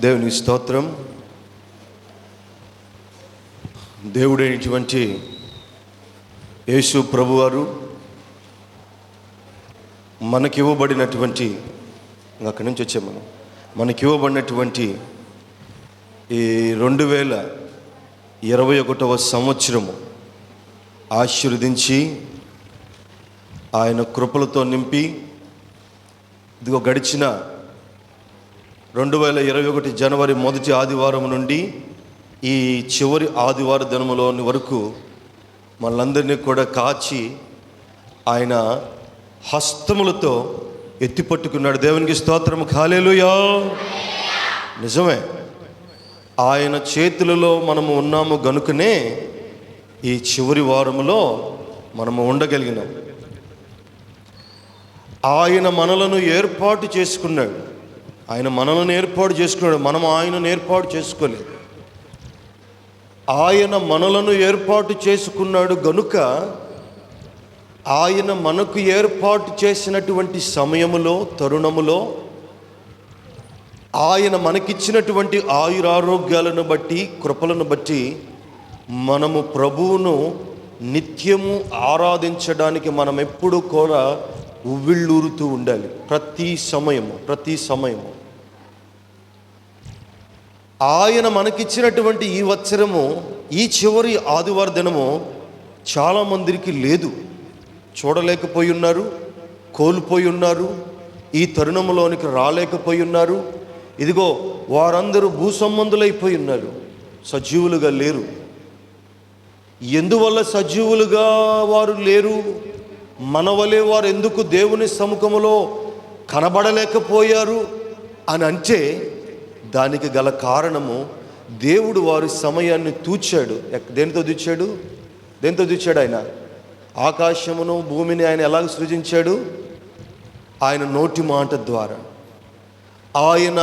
దేవుని స్తోత్రం. దేవుడైనటువంటి యేసు ప్రభువారు మనకివ్వబడినటువంటి, అక్కడి నుంచి వచ్చాము మనకివ్వబడినటువంటి ఈ 2021వ సంవత్సరము ఆశీర్వదించి ఆయన కృపలతో నింపి ఇదిగో గడిచిన 2021 జనవరి మొదటి ఆదివారం నుండి ఈ చివరి ఆదివార దినములోని వరకు మనందరినీ కూడా కాచి ఆయన హస్తములతో ఎత్తిపట్టుకున్నాడు. దేవునికి స్తోత్రం. హల్లెలూయా. నిజమే, ఆయన చేతులలో మనము ఉన్నాము గనుకనే ఈ చివరి వారములో మనము ఉండగలిగినాం. ఆయన మనలను ఏర్పాటు చేసుకున్నాడు. ఆయన మనలను ఏర్పాటు చేసుకున్నాడు, మనం ఆయనను ఏర్పాటు చేసుకోలేదు. ఆయన మనలను ఏర్పాటు చేసుకున్నాడు గనుక ఆయన మనకు ఏర్పాటు చేసినటువంటి సమయములో, తరుణములో ఆయన మనకిచ్చినటువంటి ఆయురారోగ్యాలను బట్టి, కృపలను బట్టి మనము ప్రభువును నిత్యము ఆరాధించడానికి మనం ఎప్పుడు కూడా ఉవ్విళ్ళూరుతూ ఉండాలి. ప్రతి సమయము ఆయన మనకిచ్చినటువంటి ఈ వత్సరము, ఈ చివరి ఆదివార దినము చాలామందికి లేదు. చూడలేకపోయి ఉన్నారు, కోల్పోయి ఉన్నారు, ఈ తరుణంలోనికి రాలేకపోయి ఉన్నారు. ఇదిగో వారందరూ భూసంబంధులైపోయి ఉన్నారు, సజీవులుగా లేరు. ఎందువల్ల సజీవులుగా వారు లేరు? మన వలె వారు ఎందుకు దేవుని సముఖములో కనబడలేకపోయారు అని అంటే దానికి గల కారణము, దేవుడు వారి సమయాన్ని తూచాడు. దేనితో తూచాడు? ఆయన ఆకాశమును భూమిని ఆయన ఎలాగ సృజించాడు? ఆయన నోటి మాట ద్వారా. ఆయన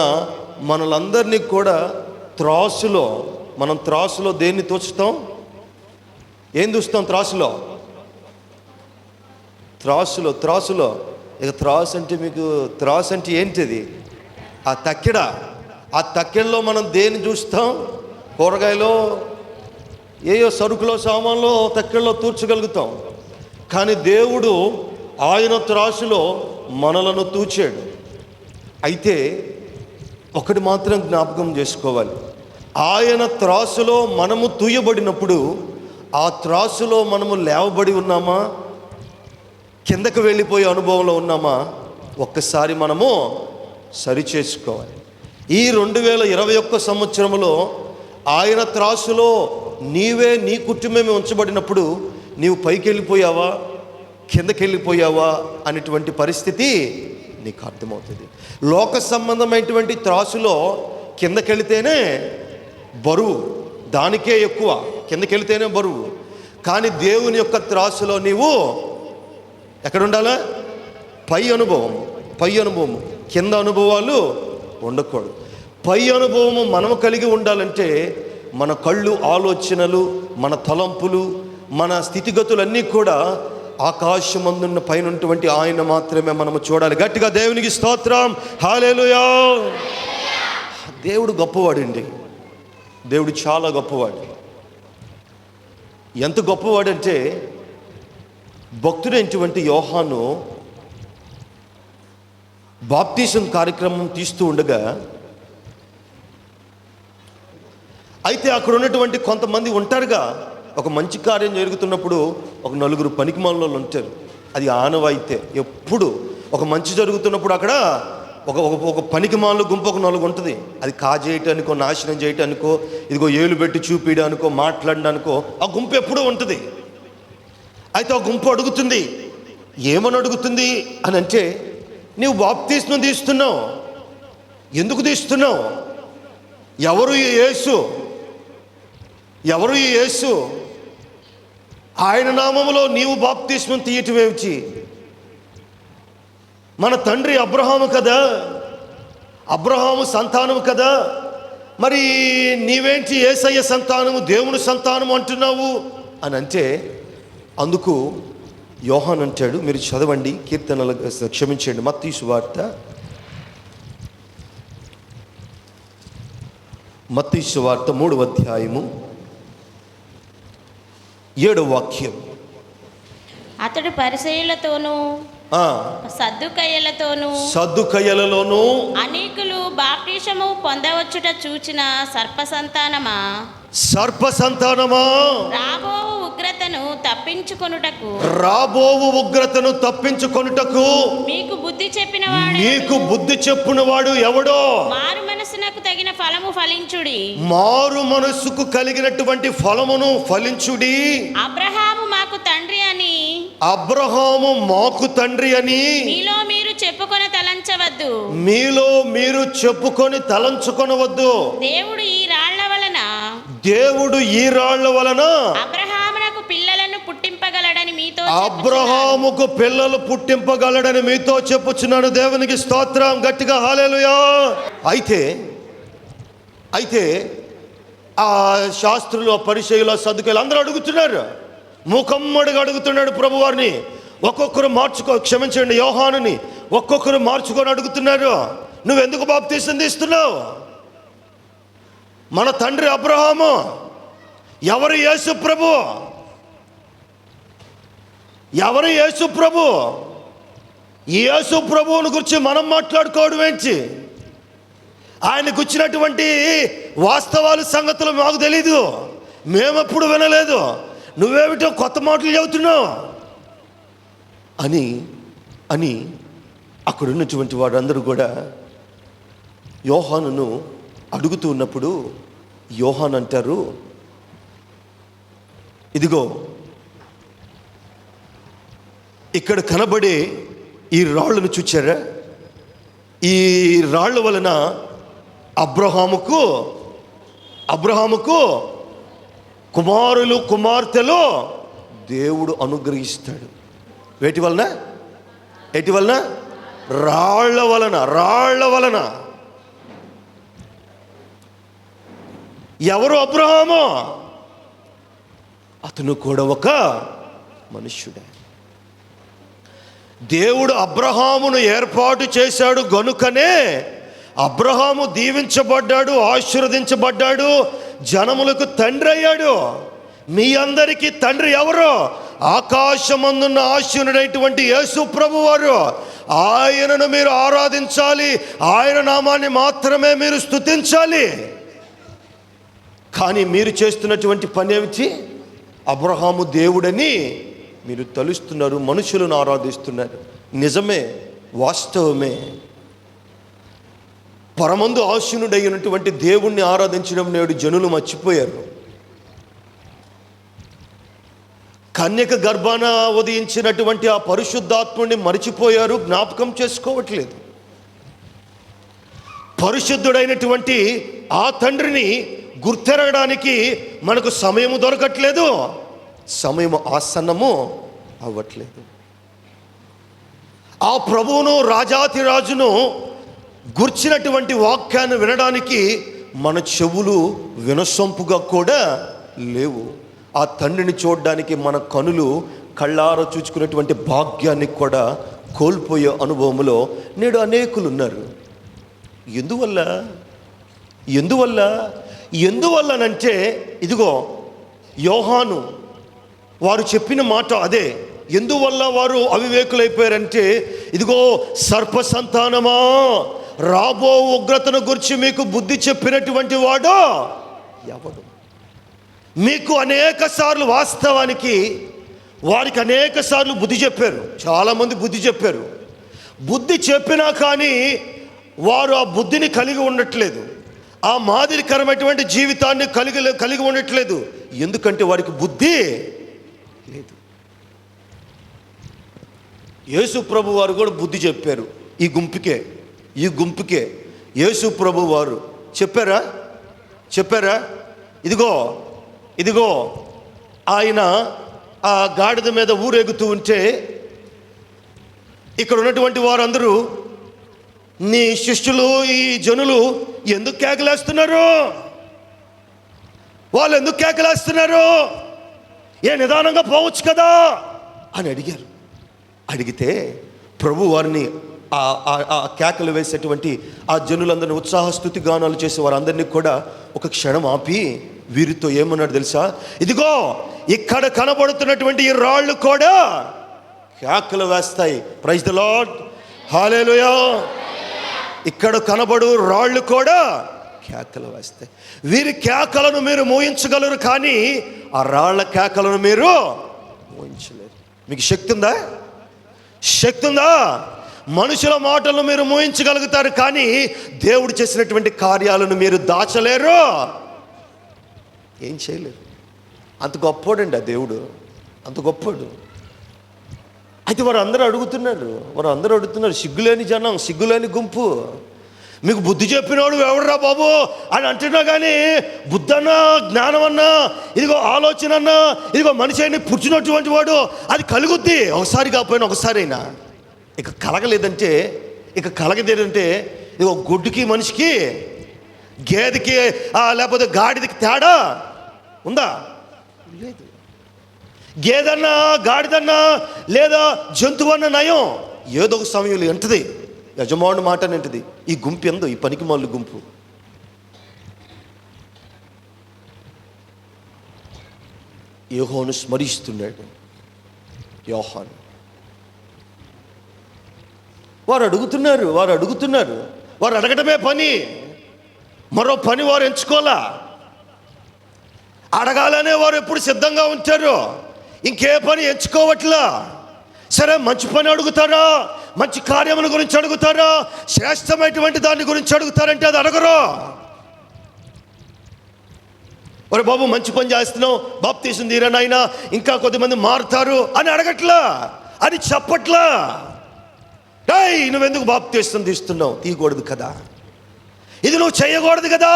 మనలందరినీ కూడా మనం త్రాసులో దేన్ని తోచుతాం? ఏం చూస్తాం త్రాసులో? ఇక త్రాసు అంటే మీకు త్రాసు అంటే ఏంటిది? ఆ తక్కెడలో మనం దేన్ని చూస్తాం? కూరగాయలో, ఏయో సరుకులో, సామాన్లో తక్కెడలో తూర్చగలుగుతాం. కానీ దేవుడు ఆయన త్రాసులో మనలను తూచాడు. అయితే ఒకటి మాత్రం జ్ఞాపకం చేసుకోవాలి, ఆయన త్రాసులో మనము తూయబడినప్పుడు ఆ త్రాసులో మనము లేవబడి ఉన్నామా, కిందకు వెళ్ళిపోయే అనుభవంలో ఉన్నామా? ఒక్కసారి మనము సరిచేసుకోవాలి. ఈ 2021 సంవత్సరంలో ఆయన త్రాసులో నీ కుటుంబమే ఉంచబడినప్పుడు నీవు పైకి వెళ్ళిపోయావా, కిందకి వెళ్ళిపోయావా అనేటువంటి పరిస్థితి నీకు అర్థమవుతుంది. లోక సంబంధమైనటువంటి త్రాసులో కిందకెళితేనే బరువు, దానికే ఎక్కువ, కిందకెళితేనే బరువు. కానీ దేవుని యొక్క త్రాసులో నీవు ఎక్కడ ఉండాలా? పై అనుభవం, కింద అనుభవాలు ఉండకూడదు. పై అనుభవము మనము కలిగి ఉండాలంటే మన కళ్ళు, ఆలోచనలు, మన తలంపులు, మన స్థితిగతులన్నీ కూడా ఆకాశమందున్న పైన ఉన్నటువంటి ఆయన మాత్రమే మనము చూడాలి. గట్టిగా దేవునికి స్తోత్రం. హల్లెలూయా. దేవుడు గొప్పవాడండి. దేవుడు చాలా గొప్పవాడు. ఎంత గొప్పవాడంటే భక్తుడైనటువంటి యోహాను బాప్తిజం కార్యక్రమం తీస్తూ ఉండగా, అయితే అక్కడ ఉన్నటువంటి కొంతమంది ఉంటారుగా, ఒక మంచి కార్యం జరుగుతున్నప్పుడు ఒక 4 పనికిమాలినోళ్ళు ఉంటారు. అది ఆనవాయితే. ఎప్పుడు ఒక మంచి జరుగుతున్నప్పుడు అక్కడ ఒక పనికిమాలిన గుంపు ఒక 4 ఉంటుంది. అది కాజేయటానికో, నాశనం చేయటానికో, ఇదిగో ఏలు పెట్టి చూపించడానికో, మాట్లాడడానికో ఆ గుంపు ఎప్పుడూ ఉంటుంది. అయితే ఆ గుంపు అడుగుతుంది. ఏమని అడుగుతుంది అని అంటే, నీవు బాప్తిస్మం తీస్తున్నావు, ఎందుకు తీస్తున్నావు? ఎవరు ఈ యేసు? ఆయన నామములో నీవు బాప్తిస్మం తీయటం ఏమిటి? మన తండ్రి అబ్రహాము కదా, అబ్రహాము సంతానము కదా, మరి నీవేంటి యేసయ్య సంతానము, దేవుని సంతానము అంటున్నావు అని అంటే, అందుకు యోహాన్ అంటాడు, మీరు చదవండి, కీర్తనలు క్షమించండి, మత్తయి సువార్త మత్తయి సువార్త 3వ అధ్యాయము 7వ వాక్యం. అతడు పరిసయ్యులతోనూ సద్దుకయ్యులలోనూ అనేకులు బాప్టిసము పొందవచ్చుట చూచిన సర్ప సంతానమా రాబోవు ఉగ్రతను తప్పించుకొనుటకు మీకు బుద్ధి చెప్పినవాడు ఎవడో? మారు మనసునకు తగిన ఫలము ఫలించుడి. మారు మనస్సుకు కలిగినటువంటి ఫలమును ఫలించుడి. అబ్రహాము మాకు తండ్రి అని మీలో మీరు చెప్పుకొని తలంచవద్దు. దేవుడు ఈ రాళ్ల వలన అబ్రహాముకు పిల్లలు పుట్టింపగలడని మీతో చెప్పుచున్నాను. దేవునికి స్తోత్రం. గట్టిగా హల్లెలూయా. అయితే ఆ శాస్త్రులు, పరిసయ్యులు, సద్దుకయ్యులు అందరూ అడుగుతున్నారు. ముఖమ్మడిగా అడుగుతున్నాడు ప్రభువారిని. ఒక్కొక్కరు క్షమించండి, యోహానుని ఒక్కొక్కరు మార్చుకొని అడుగుతున్నారు. నువ్వెందుకు బాప్తీసం తీస్తున్నావు? మన తండ్రి అబ్రహాము. ఎవరు యేసు ప్రభు? యేసు ప్రభువుని గురించి మనం మాట్లాడుకోవడం ఏంటి? ఆయనకు వచ్చినటువంటి వాస్తవాలు, సంగతులు మాకు తెలీదు, మేమెప్పుడు వినలేదు. నువ్వేమిటో కొత్త మాటలు చెబుతున్నావు అని అక్కడ ఉన్నటువంటి వారందరూ కూడా యోహానును అడుగుతూ ఉన్నప్పుడు యోహాను అంటారు, ఇదిగో ఇక్కడ కనబడే ఈ రాళ్ళను చూచారా? ఈ రాళ్ళ వలన అబ్రహాముకు కుమారులు, కుమార్తెలు దేవుడు అనుగ్రహిస్తాడు. వేటి వలన? రాళ్ల వలన. ఎవరు అబ్రహాము? అతను కూడా ఒక మనుష్యుడే. దేవుడు అబ్రహామును ఏర్పాటు చేశాడు గనుకనే అబ్రహాము దీవించబడ్డాడు, ఆశీర్వదించబడ్డాడు, జనములకు తండ్రి అయ్యాడు. మీ అందరికీ తండ్రి ఎవరు? ఆకాశమందున్న ఆశీనుడైనటువంటి యేసు ప్రభువారు. ఆయనను మీరు ఆరాధించాలి, ఆయన నామాన్ని మాత్రమే మీరు స్తుతించాలి. కానీ మీరు చేస్తున్నటువంటి పని ఏమిటి? అబ్రహాము దేవుడని మీరు తలుస్తున్నారు, మనుషులను ఆరాధిస్తున్నారు. నిజమే, వాస్తవమే. పరమందు ఆశీనుడైనటువంటి దేవుణ్ణి ఆరాధించడం నేడు జనులు మర్చిపోయారు. కన్యక గర్భాన ఉదయించినటువంటి ఆ పరిశుద్ధాత్ముడిని మరిచిపోయారు, జ్ఞాపకం చేసుకోవట్లేదు. పరిశుద్ధుడైనటువంటి ఆ తండ్రిని గుర్తెరగడానికి మనకు సమయము దొరకట్లేదు, సమయము ఆసన్నము అవ్వట్లేదు. ఆ ప్రభువును, రాజాతిరాజును గుర్చినటువంటి వాక్యాన్ని వినడానికి మన చెవులు వినసొంపుగా కూడా లేవు. ఆ తండ్రిని చూడడానికి మన కనులు కళ్ళారా చూచుకునేటువంటి భాగ్యాన్ని కూడా కోల్పోయే అనుభవంలో నేడు అనేకులు ఉన్నారు. ఎందువల్లనంటే ఇదిగో యోహాను వారు చెప్పిన మాట అదే. ఎందువల్ల వారు అవివేకులైపోయారంటే, ఇదిగో సర్ప సంతానమా, రాబో ఉగ్రతను గురించి మీకు బుద్ధి చెప్పినటువంటి వాడు ఎవడు? మీకు అనేక సార్లు, వాస్తవానికి వారికి అనేక సార్లు బుద్ధి చెప్పారు, చాలామంది బుద్ధి చెప్పారు. బుద్ధి చెప్పినా కానీ వారు ఆ బుద్ధిని కలిగి ఉండట్లేదు, ఆ మాదిరికరమైనటువంటి జీవితాన్ని కలిగి ఉండట్లేదు. ఎందుకంటే వారికి బుద్ధి లేదు. యేసు ప్రభు వారు కూడా బుద్ధి చెప్పారు ఈ గుంపుకే యేసు ప్రభు వారు చెప్పారా? ఇదిగో ఆయన ఆ గాడిద మీద ఊరేగుతూ ఉంటే ఇక్కడ ఉన్నటువంటి వారందరూ, నీ శిష్యులు, ఈ జనులు ఎందుకు కేకలేస్తున్నారు? వాళ్ళు ఎందుకు కేకలేస్తున్నారు? నిదానంగా పోవచ్చు కదా అని అడిగారు. అడిగితే ప్రభు వారిని ఆ కేకలు వేసేటువంటి ఆ జనులందరినీ ఉత్సాహస్తుతి గానాలు చేసే వారందరినీ కూడా ఒక క్షణం ఆపి వీరితో ఏమన్నాడు తెలుసా? ఇదిగో ఇక్కడ కనబడుతున్నటువంటి ఈ రాళ్ళు కూడా కేకలు వేస్తాయి. ప్రైజ్ ది లార్డ్, హల్లెలూయా. ఇక్కడ కనబడు రాళ్ళు కూడా కేకలు వేస్తాయి. వీరి కేకలను మీరు మోయించగలరు, కానీ ఆ రాళ్ల కేకలను మీరు మోయించలేరు. మీకు శక్తి ఉందా? శక్తి ఉందా? మనుషుల మాటలను మీరు మోయించగలుగుతారు, కానీ దేవుడు చేసినటువంటి కార్యాలను మీరు దాచలేరు, ఏం చేయలేరు. అంత గొప్పోడండి ఆ దేవుడు, అంత గొప్పోడు. అయితే వారు అందరూ అడుగుతున్నారు, సిగ్గులేని జనం, సిగ్గులేని గుంపు, మీకు బుద్ధి చెప్పినవాడు ఎవడరా బాబు అని అంటున్నా, కానీ బుద్ధి అన్నా, జ్ఞానం అన్నా, ఇదిగో ఆలోచన అన్నా, ఇదిగో మనిషి అయినా పుచ్చినటువంటి వాడు అది కలుగుద్ది, ఒకసారి కాకపోయినా ఒకసారైనా. ఇక కలగలేదంటే, ఇక కలగదేదంటే, ఇదిగో గుడ్డుకి మనిషికి, గేదెకి లేకపోతే గాడిదకి తేడా ఉందా? లేదు. గేదన్నా, గాడిదన్నా, లేదా జంతువన్న నయం ఏదో ఒక సమయంలో ఎంటది, యజమాను మాట ఏంటిది. ఈ గుంపు ఎందో, ఈ పనికిమాలిన గుంపు. యోహాను స్మరిస్తున్నాడు. యోహాను వారు అడుగుతున్నారు, వారు అడగటమే పని, మరో పని వారు ఎంచుకోవాలా. అడగాలనే వారు ఎప్పుడు సిద్ధంగా ఉంటారు, ఇంకే పని ఎంచుకోవట్లా. సరే, మంచి పని అడుగుతారా, మంచి కార్యముల గురించి అడుగుతారా, శ్రేష్టమైనటువంటి దాని గురించి అడుగుతారంటే అది అడగరు. ఒరే బాబు, మంచి పని చేస్తున్నావు, బాప్తీసం తీరా నాయనా, ఇంకా కొద్దిమంది మారుతారు అని అడగట్లా, అని చెప్పట్లా. నువ్వెందుకు బాప్తీసం తీస్తున్నావు? తీయకూడదు కదా, ఇది నువ్వు చేయకూడదు కదా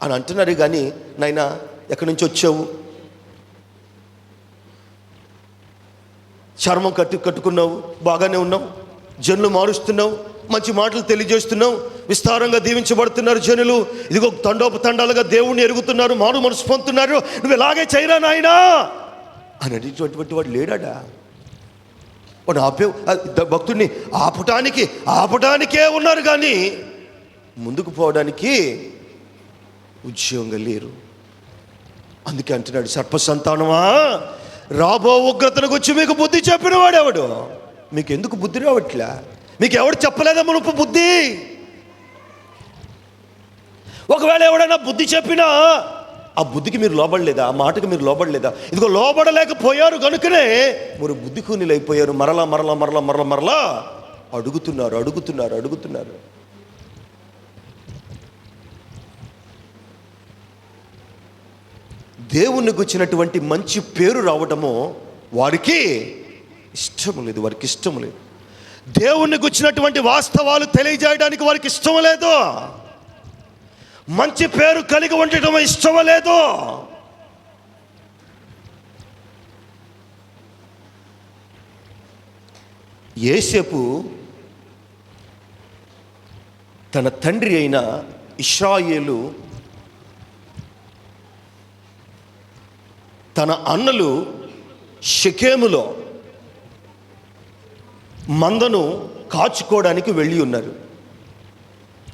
అని అంటున్నారు. కానీ నాయనా, ఎక్కడి నుంచి వచ్చావు? చర్మం కట్టుకున్నావు, బాగానే ఉన్నావు, జనులు మారుస్తున్నావు, మంచి మాటలు తెలియజేస్తున్నావు, విస్తారంగా దీవించబడుతున్నారు జనులు, ఇదిగో తండోపతండాలుగా దేవుణ్ణి ఎరుగుతున్నారు, మారు మనసు పొందుతున్నారు, నువ్వు ఇలాగే చేయరా నాయనా అని అనేటువంటి వాడు లేడా? వాడు భక్తుడిని ఆపటానికే ఉన్నారు, కానీ ముందుకు పోవడానికి ఉద్యోగంగా లేరు. అందుకే అంటున్నాడు, సర్ప సంతానమా, రాబో ఉగ్రతను గురించి మీకు బుద్ధి చెప్పిన వాడెవడు? మీకు ఎందుకు బుద్ధి రావట్లే? మీకు ఎవడు చెప్పలేదా మునుపు బుద్ధి? ఒకవేళ ఎవడైనా బుద్ధి చెప్పినా ఆ బుద్ధికి మీరు లోబడలేదా? ఆ మాటకి మీరు లోబడలేదా? ఇదిగో లోబడలేకపోయారు కనుకనే మీరు బుద్ధి కూనీలు అయిపోయారు. మరలా అడుగుతున్నారు. దేవునికి వచ్చినటువంటి మంచి పేరు రావటము వారికి ఇష్టం లేదు. దేవునికి వచ్చినటువంటి వాస్తవాలు తెలియజేయడానికి వారికి ఇష్టం లేదు. మంచి పేరు కలిగి ఉండటం ఇష్టం లేదు. యోసేపు తన తండ్రి అయిన ఇశ్రాయేలు, తన అన్నలు షెకెములో మందను కాచుకోవడానికి వెళ్ళి ఉన్నారు.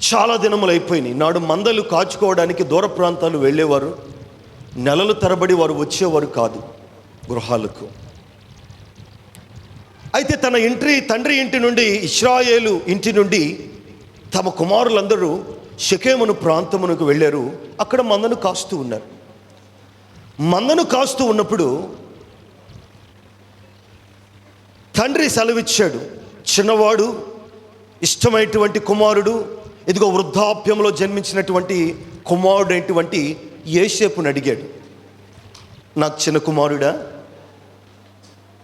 చాలా దినములు అయిపోయినాయి. నాడు మందలు కాచుకోవడానికి దూర ప్రాంతాలు వెళ్ళేవారు. నెలలు తరబడి వారు వచ్చేవారు కాదు గృహాలకు. అయితే తన తండ్రి ఇంటి నుండి, ఇశ్రాయేలు ఇంటి నుండి తమ కుమారులందరూ షెకెమును ప్రాంతమునకు వెళ్ళారు. అక్కడ మందను కాస్తూ ఉన్నారు. మందను కాస్తూ ఉన్నప్పుడు తండ్రి సెలవిచ్చాడు. చిన్నవాడు, ఇష్టమైనటువంటి కుమారుడు, ఇదిగో వృద్ధాప్యంలో జన్మించినటువంటి కుమారుడు అయినటువంటి యోసేపుని అడిగాడు, నాకు చిన్న కుమారుడా,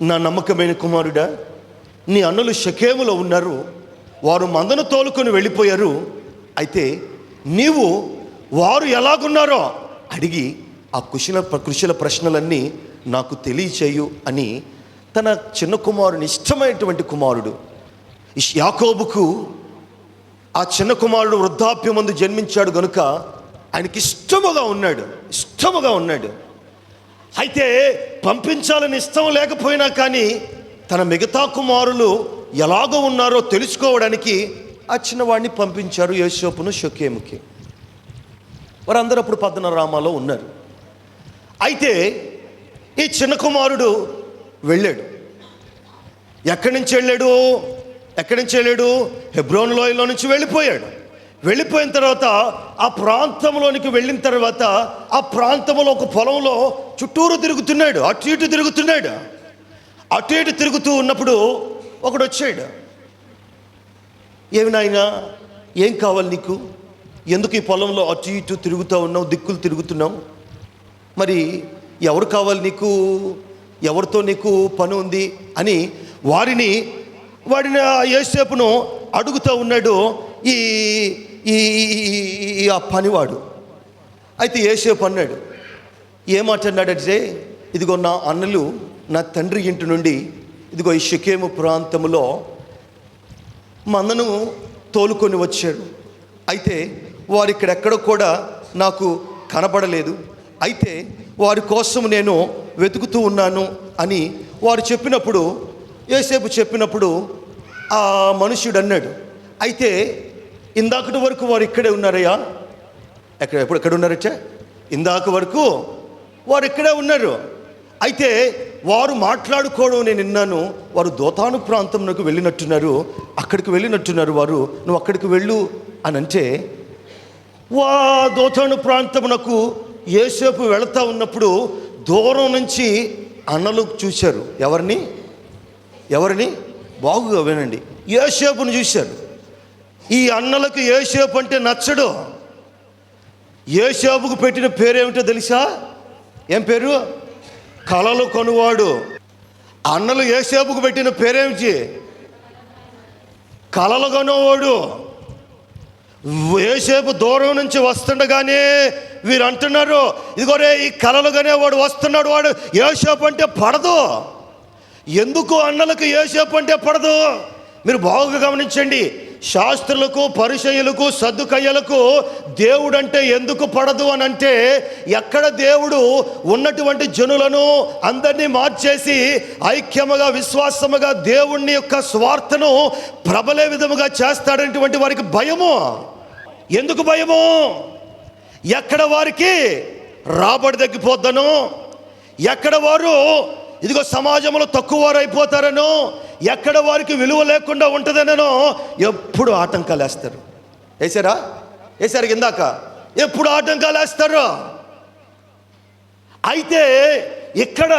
నా నమ్మకమైన కుమారుడా, నీ అన్నలు షెకెములో ఉన్నారు, వారు మందను తోలుకొని వెళ్ళిపోయారు. అయితే నీవు వారు ఎలాగున్నారో అడిగి ఆ కుశల ప్రశ్నలన్నీ నాకు తెలియచేయు అని తన చిన్న కుమారుని, ఇష్టమైనటువంటి కుమారుడు యాకోబుకు ఆ చిన్న కుమారుడు వృద్ధాప్యమందు జన్మించాడు గనుక ఆయనకి ఇష్టముగా ఉన్నాడు. అయితే పంపించాలని ఇష్టం లేకపోయినా కానీ తన మిగతా కుమారులు ఎలాగో ఉన్నారో తెలుసుకోవడానికి ఆ చిన్నవాడిని పంపించారు, యోసేపును షెకెముకి. వారందరూ అప్పుడు పద్దనరామాలో ఉన్నారు. అయితే ఈ చిన్న కుమారుడు వెళ్ళాడు. ఎక్కడి నుంచి వెళ్ళాడు? హెబ్రోను లోయలో నుంచి వెళ్ళిపోయాడు. వెళ్ళిపోయిన తర్వాత ఆ ప్రాంతంలోనికి వెళ్ళిన తర్వాత ఆ ప్రాంతంలో ఒక పొలంలో చుట్టూరు తిరుగుతున్నాడు, అటు ఇటు తిరుగుతూ ఉన్నప్పుడు ఒకడు వచ్చాడు. ఏమి నాయనా, ఏం కావాలి నీకు? ఎందుకు ఈ పొలంలో అటు ఇటు తిరుగుతూ ఉన్నావు, దిక్కులు తిరుగుతున్నావు? మరి ఎవరు కావాలి నీకు? ఎవరితో నీకు పని ఉంది అని వాడిని యోసేపును అడుగుతూ ఉన్నాడు ఈ ఆ పనివాడు. అయితే యోసేపు అన్నాడు, ఏమాటన్నాడంటే, ఇదిగో నా అన్నలు నా తండ్రి ఇంటి నుండి ఇదిగో ఈ షెకెము ప్రాంతంలో మందను తోలుకొని వచ్చారు. అయితే వారు ఇక్కడెక్కడ కూడా నాకు కనబడలేదు. అయితే వారి కోసం నేను వెతుకుతూ ఉన్నాను అని వారు చెప్పినప్పుడు, యోసేపు చెప్పినప్పుడు ఆ మనుష్యుడు అన్నాడు, అయితే ఇందాకటి వరకు వారు ఇక్కడే ఉన్నారయ్యా. ఎక్కడ ఉన్నారచ్చా? ఇందాక వరకు వారు ఇక్కడే ఉన్నారు. అయితే వారు మాట్లాడుకోవడం నేను విన్నాను. వారు దోతాను ప్రాంతంలోకి అక్కడికి వెళ్ళినట్టున్నారు వారు. నువ్వు అక్కడికి వెళ్ళు అని అంటే, దోతాను ప్రాంతమునకు యోసేపు వెళతా ఉన్నప్పుడు దూరం నుంచి అన్నలు చూశారు. ఎవరిని? బాగుగా వినండి. యోసేపును చూశారు. ఈ అన్నలకు యోసేపు అంటే నచ్చడు. యోసేపుకు పెట్టిన పేరేమిటో తెలుసా? ఏం పేరు? కలలు కొనువాడు. అన్నలు యోసేపుకు పెట్టిన పేరేమిటి? కలలు కొనువాడు. యోసేపు దూరం నుంచి వస్తుండగానే వీరు అంటున్నారు, ఇదిగోరే ఈ కలలు కొనేవాడు వస్తున్నాడు, వాడు యోసేపు అంటే పడదు. ఎందుకు అన్నలకు యోసేపు అంటే పడదు? మీరు బాగా గమనించండి. శాస్త్రులకు, పరిసయ్యులకు, సద్దుకయ్యులకు దేవుడు అంటే ఎందుకు పడదు అని అంటే, ఎక్కడ దేవుడు ఉన్నటువంటి జనులను అందరినీ మార్చేసి ఐక్యముగా విశ్వాసముగా దేవుణ్ణి యొక్క స్వార్థను ప్రబలే విధముగా చేస్తాడనేటువంటి వారికి భయము. ఎందుకు భయము? ఎక్కడ వారికి రాబడి తగ్గిపోద్దనో, ఎక్కడ వారు ఇదిగో సమాజంలో తక్కువ వారు అయిపోతారనో, ఎక్కడ వారికి విలువ లేకుండా ఉంటుందనో ఎప్పుడు ఆటంకాలు వేశారు ఇందాక. ఎప్పుడు ఆటంకాలు వేస్తారు. అయితే ఇక్కడ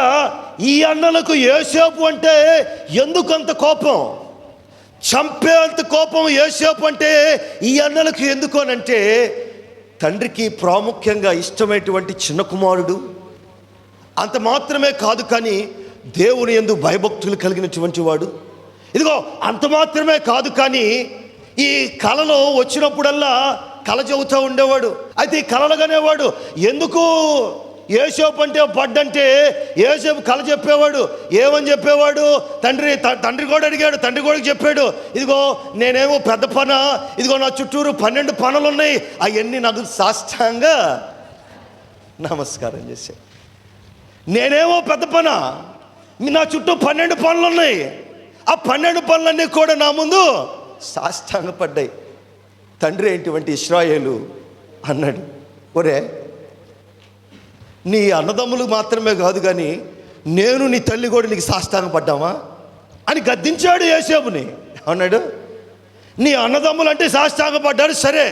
ఈ అన్నలకు యోసేపు అంటే ఎందుకంత కోపం? చంపేంత కోపం యోసేపు అంటే ఈ అన్నలకు ఎందుకు అనంటే, తండ్రికి ప్రాముఖ్యంగా ఇష్టమైనటువంటి చిన్న కుమారుడు. అంత మాత్రమే కాదు, కానీ దేవుని యందు భయభక్తులు కలిగినటువంటి వాడు. ఇదిగో అంత మాత్రమే కాదు, కానీ ఈ కళలో వచ్చినప్పుడల్లా కళ చెబుతూ ఉండేవాడు. అయితే ఈ కళలుగానేవాడు ఎందుకు యోసేపు అంటే పడ్డంటే, యోసేపు కళ చెప్పేవాడు. ఏమని చెప్పేవాడు? తండ్రి కూడా అడిగాడు, తండ్రి కూడా చెప్పాడు, ఇదిగో నేనేమో పెద్ద పన, ఇదిగో నా చుట్టూరు 12 పనులు ఉన్నాయి, అవన్నీ నాకు సాష్టాంగా నమస్కారం చేశాడు. నేనేమో పెద్ద పన, నా చుట్టూ 12 పనులు ఉన్నాయి, ఆ 12 పనులన్నీ కూడా నా ముందు సాష్టాంగపడ్డాయి. తండ్రి ఏంటివంటి ఇశ్రాయేలు అన్నాడు, ఒరే నీ అన్నదమ్ములు మాత్రమే కాదు కానీ నేను నీ తల్లి కూడా నీకు సాష్టాంగపడ్డామా అని గద్దించాడు యోసేపుని. అన్నాడు, నీ అన్నదమ్ములు అంటే సాష్టాంగపడ్డాడు సరే,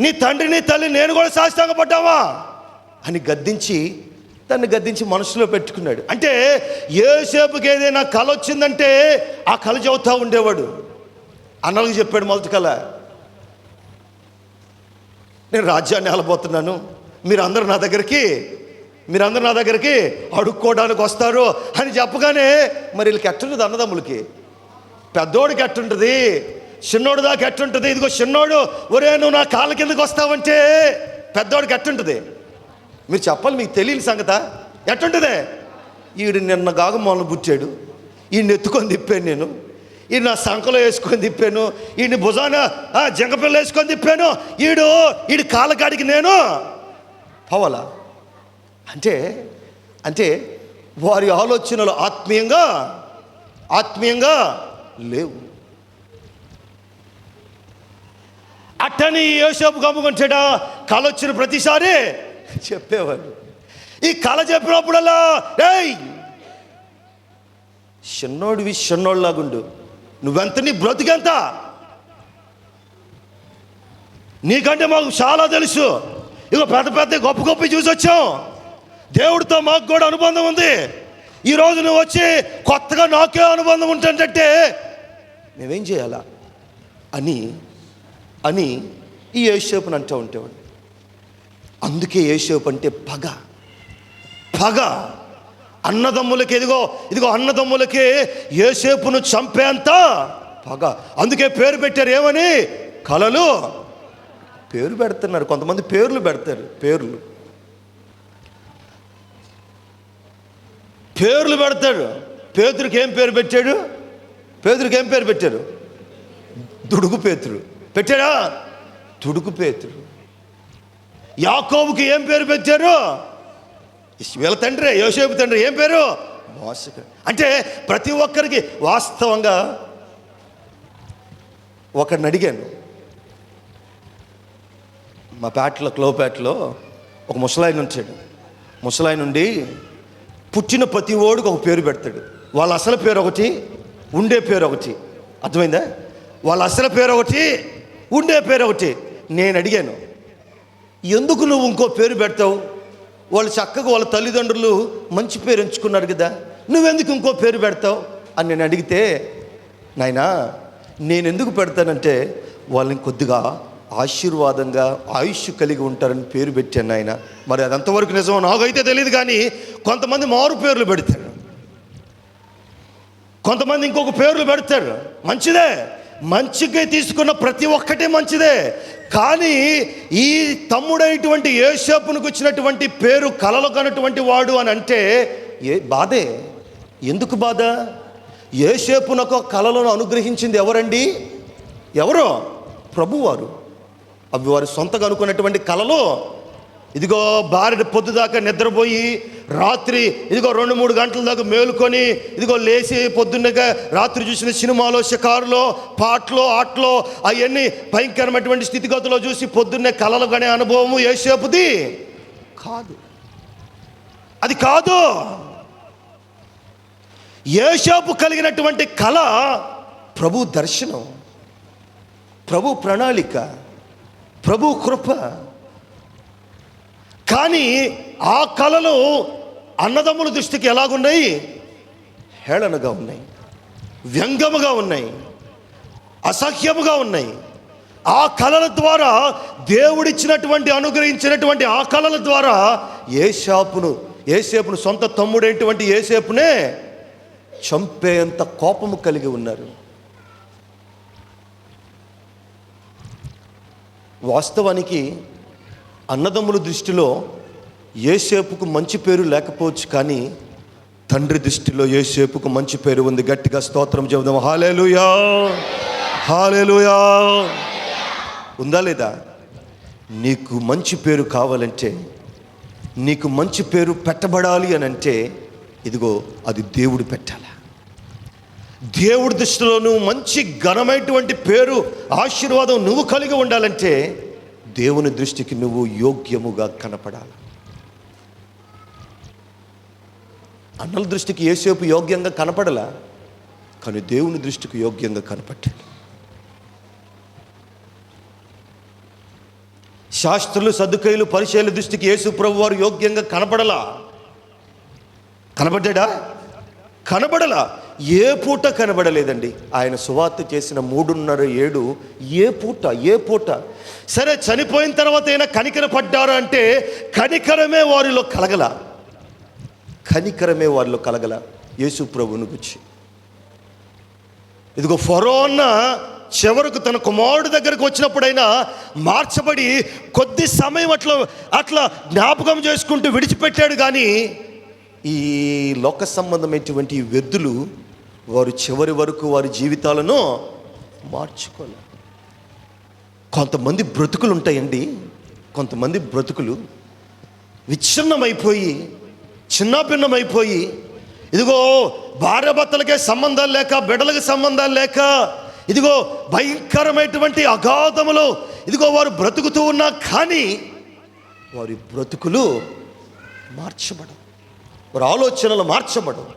నీ తండ్రి నీ తల్లి నేను కూడా సాష్టాంగపడ్డావా అని తన్ని గద్దించి మనసులో పెట్టుకున్నాడు. అంటే యోసేపుకి ఏదైనా కళ వచ్చిందంటే ఆ కళ చెబుతూ ఉండేవాడు. అన్నలకు చెప్పాడు మొదటి కళ, నేను రాజ్యాన్ని ఆలబోతున్నాను, మీరందరూ నా దగ్గరికి అడుక్కోవడానికి వస్తారు అని చెప్పగానే, మరి వీళ్ళకి ఎట్టుంటుంది? అన్నదమ్ములకి పెద్దోడికి ఎట్టుంటుంది, చిన్నోడు దాకా ఎట్టుంటుంది? ఇదిగో చిన్నోడు, ఒరే నువ్వు నా కాళ్ళ కిందకి వస్తావంటే పెద్దోడికి ఎట్టుంటుంది? మీరు చెప్పాలి, మీకు తెలియని సంగత ఎట్టుంటుంది? ఈడు నిన్న గాగమూలను పుట్టాడు, ఈయన్ని ఎత్తుకొని తిప్పాను నేను, ఈయన నా సంకలో వేసుకొని తిప్పాను, ఈయన్ని భుజాన జంగపిల్ల వేసుకొని తిప్పాను, ఈడు కాళ్ళకాడికి నేను పోవాలా అంటే వారి ఆలోచనలు ఆత్మీయంగా లేవు. అట్టని యోసేపు కమ్ముకుంటాడా? కళ వచ్చిన ప్రతిసారి చెప్పేవాడు. ఈ కళ చెప్పినప్పుడల్లా ఏయ్ చిన్నోడివి చిన్నోళ్ళలాగుండు, నువ్వెంత, నీ బ్రతికెంత, నీకంటే మాకు చాలా తెలుసు, ఇక పెద్ద పెద్ద గొప్ప గొప్ప చూసి వచ్చాం, దేవుడితో మాకు కూడా అనుబంధం ఉంది, ఈరోజు నువ్వు వచ్చి కొత్తగా నాకే అనుబంధం ఉంటుందంటే మేమేం చేయాలా అని అని ఈ యోసేపుని అంటూ ఉండేవాడు. అందుకే యోసేపు అంటే పగ. పగ అన్నదమ్ములకి, ఇదిగో అన్నదమ్ములకి యోసేపును చంపేంత పగ. అందుకే పేరు పెట్టారు, ఏమని? కలలు. పేరు పెడుతున్నారు, కొంతమంది పేర్లు పెడతారు. పేర్లు పెడతాడు. పేతురుకి ఏం పేరు పెట్టాడు? దుడుగు పేతురు పెట్టాడా? దుడుగు పేతురు. యాకోబుకి ఏం పేరు పెట్టారు? వీళ్ళ తండ్రి యోసేపు తండ్రి ఏం పేరు? మోసగాడు. అంటే ప్రతి ఒక్కరికి వాస్తవంగా ఒకడిని అడిగాను, మా క్లోపేటలో ఒక ముసలాయన వచ్చాడు. ముసలాయన నుండి పుట్టిన ప్రతి ఓడికి ఒక పేరు పెడతాడు. వాళ్ళ అసలు పేరు ఒకటి, ఉండే పేరు ఒకటి. అర్థమైందా? వాళ్ళ అసలు పేరు ఒకటి, ఉండే పేరు ఒకటి. నేను అడిగాను, ఎందుకు నువ్వు ఇంకో పేరు పెడతావు? వాళ్ళు చక్కగా వాళ్ళ తల్లిదండ్రులు మంచి పేరు ఎంచుకున్నారు కదా, నువ్వెందుకు ఇంకో పేరు పెడతావు అని నేను అడిగితే, నాయనా నేను ఎందుకు పెడతానంటే వాళ్ళని కొద్దిగా ఆశీర్వాదంగా ఆయుష్ కలిగి ఉంటారని పేరు పెట్టాను ఆయన. మరి అది అంతవరకు నిజమో నాకైతే తెలియదు, కానీ కొంతమంది మారు పేర్లు పెడతారు, కొంతమంది ఇంకొక పేర్లు పెడతారు. మంచిదే, మంచిగా తీసుకున్న ప్రతి ఒక్కటే మంచిదే. కానీ ఈ తమ్ముడైనటువంటి యోసేపునికి వచ్చినటువంటి పేరు కలలు కనటువంటి వాడు అని అంటే బాధే. ఎందుకు బాధ? యోసేపునకు కలలను అనుగ్రహించింది ఎవరండి? ఎవరు? ప్రభువారు. అవి వారి సొంతగా అనుకున్నటువంటి కలలు. ఇదిగో భార్య పొద్దుదాకా నిద్రపోయి రాత్రి 2-3 గంటల దాకా మేలుకొని లేచి పొద్దున్నగా రాత్రి చూసిన సినిమాలో, షికారులో, పాటలో, ఆటలో అవన్నీ భయంకరమైనటువంటి స్థితిగతుల్లో చూసి పొద్దున్నే కలలు కనే అనుభవము యోసేపుది కాదు. అది కాదు. యోసేపు కలిగినటువంటి కళ ప్రభు దర్శనం, ప్రభు ప్రణాళిక, ప్రభు కృప. కానీ ఆ కళలు అన్నదమ్ముల దృష్టికి ఎలాగున్నాయి? హేళనగా ఉన్నాయి, వ్యంగ్యముగా ఉన్నాయి, అసహ్యముగా ఉన్నాయి. ఆ కళల ద్వారా దేవుడిచ్చినటువంటి అనుగ్రహించినటువంటి ఆ కళల ద్వారా యోసేపును సొంత తమ్ముడైనటువంటి యోసేపునే చంపేంత కోపము కలిగి ఉన్నారు. వాస్తవానికి అన్నదమ్ముల దృష్టిలో యోసేపుకు మంచి పేరు లేకపోవచ్చు, కానీ తండ్రి దృష్టిలో యోసేపుకు మంచి పేరు ఉంది. గట్టిగా స్తోత్రం చెబుదాం. హల్లెలూయా, హల్లెలూయా. ఉందా లేదా? నీకు మంచి పేరు కావాలంటే, నీకు మంచి పేరు పెట్టబడాలి అని అంటే అది దేవుడు పెట్టాలి. దేవుడి దృష్టిలో నువ్వు మంచి ఘనమైనటువంటి పేరు, ఆశీర్వాదం నువ్వు కలిగి ఉండాలంటే దేవుని దృష్టికి నువ్వు యోగ్యముగా కనపడాలి. అన్నల దృష్టికి యోసేపు యోగ్యంగా కనపడలా, కానీ దేవుని దృష్టికి యోగ్యంగా కనపడ్డాడు. శాస్త్రులు, సద్దుకయ్యులు, పరిసయ్యుల దృష్టికి యేసు ప్రభు వారు యోగ్యంగా కనపడలా. కనబడ్డా? కనబడలా. ఏ పూట కనబడలేదండి. ఆయన సువార్త చేసిన 3.5 ఏడు ఏ పూట సరే, చనిపోయిన తర్వాత అయినా కనికరపడ్డారు అంటే కనికరమే వారిలో కలగల. యేసు ప్రభువుని గురించి ఫరో అన్న చివరకు తన కుమారుడు దగ్గరకు వచ్చినప్పుడైనా మార్చబడి కొద్ది సమయం అట్లా జ్ఞాపకం చేసుకుంటూ విడిచిపెట్టాడు. కానీ ఈ లోక సంబంధమైనటువంటి వ్యర్థులు వారు చివరి వరకు వారి జీవితాలను మార్చుకోలేదు. కొంతమంది బ్రతుకులు ఉంటాయండి, కొంతమంది బ్రతుకులు విచ్ఛిన్నమైపోయి, చిన్నాభిన్నమైపోయి, భార్యాభర్తలకే సంబంధాలు లేక, బిడ్డలకు సంబంధాలు లేక, ఇదిగో భయంకరమైనటువంటి అగాధములో ఇదిగో వారు బ్రతుకుతూ ఉన్నా కానీ వారి బ్రతుకులు మార్చబడవు, వారి ఆలోచనలు మార్చబడవు,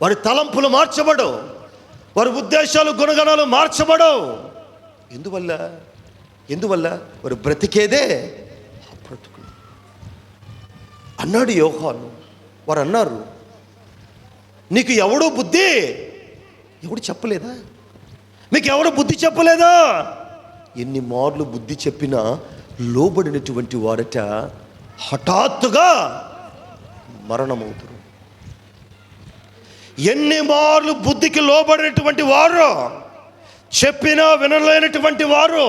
వారి తలంపులు మార్చబడవు, వారి ఉద్దేశాలు గుణగణాలు మార్చబడవు. ఎందువల్ల వారు బ్రతికేదే ఆ బ్రతుకులు అన్నాడు యోహాను. వారు అన్నారు, నీకు ఎవడు బుద్ధి, ఎవడు చెప్పలేదా, మీకు ఎవడు బుద్ధి చెప్పలేదా? ఎన్ని మార్లు బుద్ధి చెప్పినా లోబడినటువంటి వారట హఠాత్తుగా మరణమవుతారు. ఎన్ని మార్లు బుద్ధికి లోబడినటువంటి వారు, చెప్పినా వినలేనటువంటి వారు,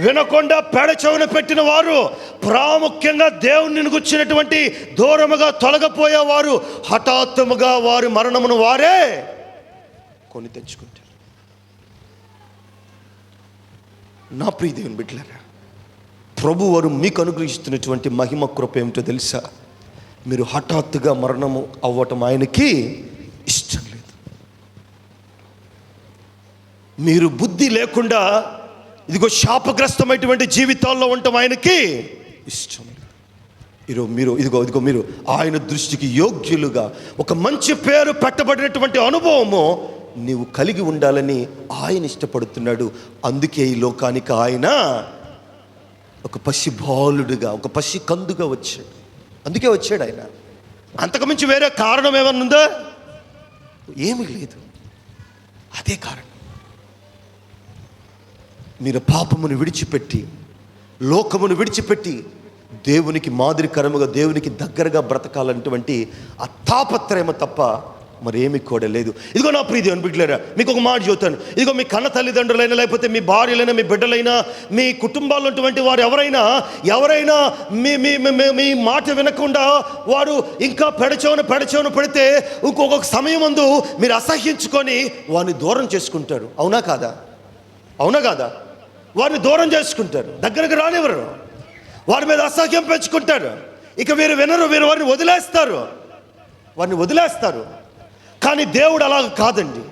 వినకుండా పెడచెవిన పెట్టిన వారు, ప్రాముఖ్యంగా దేవుని గుచ్చినటువంటి దూరముగా తొలగపోయేవారు హఠాత్తుగా వారి మరణమును వారే కొని తెచ్చుకుంటారు. నా ప్రియ దేవుని బిడ్డలారా, ప్రభు వారు మీకు అనుగ్రహిస్తున్నటువంటి మహిమ కృప ఏమిటో తెలుసా? మీరు హఠాత్తుగా మరణము అవ్వటం ఆయనకి ఇష్టం లేదు. మీరు బుద్ధి లేకుండా ఇదిగో శాపగ్రస్తమైనటువంటి జీవితాల్లో ఉండటం ఆయనకి ఇష్టం లేదు. ఇదిగో మీరు ఆయన దృష్టికి యోగ్యులుగా ఒక మంచి పేరు పెట్టబడినటువంటి అనుభవము నీవు కలిగి ఉండాలని ఆయన ఇష్టపడుతున్నాడు. అందుకే ఈ లోకానికి ఆయన ఒక పసి బాలుడుగా, ఒక పసి కందుగా వచ్చాడు. అందుకే వచ్చాడు ఆయన. అంతకుమించి వేరే కారణం ఏమన్నా ఉందా? ఏమీ లేదు. అదే కారణం. మీరు పాపమును విడిచిపెట్టి, లోకమును విడిచిపెట్టి దేవునికి మాదిరికరముగా, దేవునికి దగ్గరగా బ్రతకాలన్నటువంటి ఆ తాపత్రయము తప్ప మరేమి కూడా లేదు. ఇదిగో నా ప్రియ దేవుని బిడ్డలారా, మీకు ఒక మాట చెబుతాను. ఇదిగో మీ కన్న తల్లిదండ్రులైనా, లేకపోతే మీ భార్యలైనా, మీ బిడ్డలైనా, మీ కుటుంబాల్లో ఉన్నటువంటి వారు ఎవరైనా మీ మాట వినకుండా వారు ఇంకా పెడచెవున పెడితే ఇంకొక సమయం ముందు మీరు అసహ్యించుకొని వారిని దూరం చేసుకుంటారు. అవునా కాదా? వారిని దూరం చేసుకుంటారు, దగ్గరకు రానివ్వరు, వారి మీద అసహ్యం పెంచుకుంటారు. ఇక వీరు వినరు, వీరు వారిని వదిలేస్తారు. కానీ దేవుడు అలా కాదండి.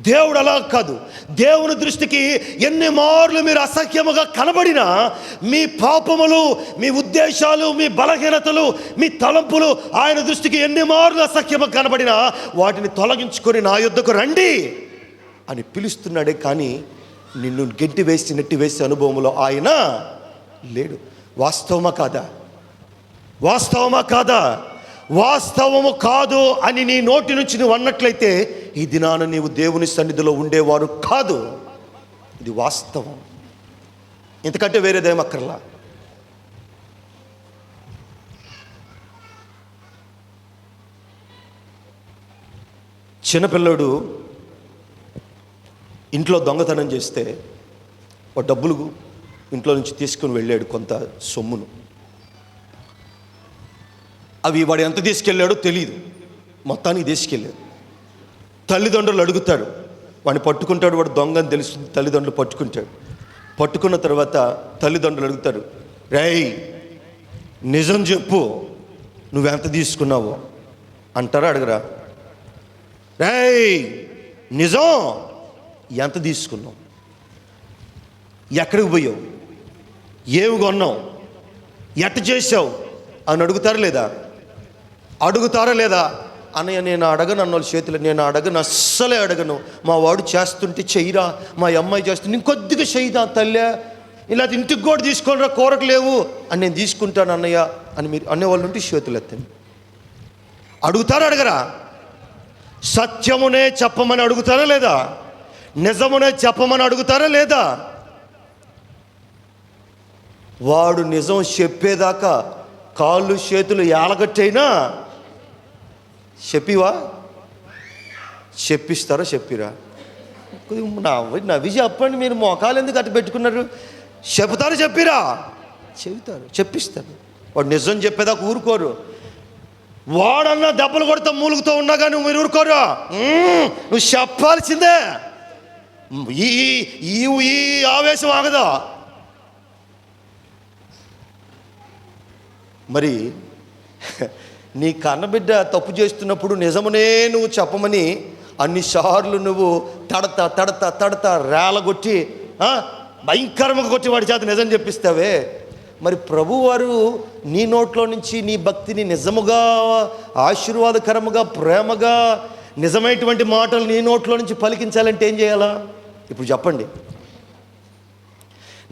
దేవుడు అలా కాదు. దేవుని దృష్టికి ఎన్ని మార్లు మీరు అసహ్యముగా కనబడినా, మీ పాపములు, మీ ఉద్దేశాలు, మీ బలహీనతలు, మీ తలంపులు ఆయన దృష్టికి ఎన్ని మార్లు అసహ్యముగా కనబడినా వాటిని తొలగించుకొని నా యొద్దకు రండి అని పిలుస్తున్నాడే కానీ నిన్ను నెట్టి వేసే అనుభవంలో ఆయన లేడు. వాస్తవమా కాదా? వాస్తవము కాదు అని నీ నోటి నుంచి నువ్వు అన్నట్లయితే ఈ దినాన నీవు దేవుని సన్నిధిలో ఉండేవారు కాదు. ఇది వాస్తవం. ఇంతకంటే వేరేదేమక్కర్లా. చిన్నపిల్లడు ఇంట్లో దొంగతనం చేస్తే వాడు డబ్బులు ఇంట్లో నుంచి తీసుకుని వెళ్ళాడు, కొంత సొమ్మును. అవి వాడు ఎంత తీసుకెళ్ళాడో తెలియదు, మొత్తానికి తీసుకెళ్ళాడు. తల్లిదండ్రులు అడుగుతాడు, వాడిని పట్టుకుంటాడు. వాడు దొంగ అని తెలుస్తుంది, తల్లిదండ్రులు పట్టుకుంటాడు. పట్టుకున్న తర్వాత తల్లిదండ్రులు అడుగుతారు, రేయ్ నిజం చెప్పు, నువ్వెంత తీసుకున్నావు అంటారా? అడగరా? రేయ్ నిజం, ఎంత తీసుకున్నావు, ఎక్కడికి పోయావు, ఏమి కొన్నావు, ఎట్ట చేసావు అని అడుగుతారా లేదా? అన్నయ్య నేను అడగను అన్నోళ్ళ చేతులు, నేను అడగను, అస్సలే అడగను. మా వాడు చేస్తుంటే చెయ్యిరా, మా అమ్మాయి చేస్తుంటే ఇంకొద్దిగా చెయ్యిదా తల్లే, ఇలా ఇంటికి కూడా తీసుకోనరా, కూరకు లేవు అని నేను తీసుకుంటాను అన్నయ్య అని మీరు అనేవాళ్ళు ఉంటే చేతులు ఎత్తండి. అడుగుతారా అడగరా? సత్యమునే చెప్పమని అడుగుతారా లేదా? నిజమునే చెప్పమని అడుగుతారా లేదా? వాడు నిజం చెప్పేదాకా కాళ్ళు చేతులు ఏలగట్టైనా చెప్పిస్తారా? చెప్పిరా? నవ్వి చెప్పండి, మీరు మోకాలు ఎందుకు అట్టు పెట్టుకున్నారు? చెబుతారు, చెప్పిస్తారు. వాడు నిజం చెప్పేదాకా ఊరుకోరు. వాడన్నా దెబ్బలు కొడతా మూలుగుతూ ఉన్నా కానీ మీరు ఊరుకోరు. నువ్వు చెప్పాల్సిందే. ఈ ఆవేశం ఆగదా? మరి నీ కన్నబిడ్డ తప్పు చేస్తున్నప్పుడు నిజమనే నువ్వు చెప్పమని అన్నిసార్లు నువ్వు తడతా రేలగొట్టి భయంకరంగా కొట్టి వాడి చేత నిజం చెప్పిస్తావే, మరి ప్రభువారు నీ నోట్లో నుంచి నీ భక్తిని నిజముగా ఆశీర్వాదకరముగా ప్రేమగా నిజమైనటువంటి మాటలు నీ నోట్లో నుంచి పలికించాలంటే ఏం చేయాలా? ఇప్పుడు చెప్పండి.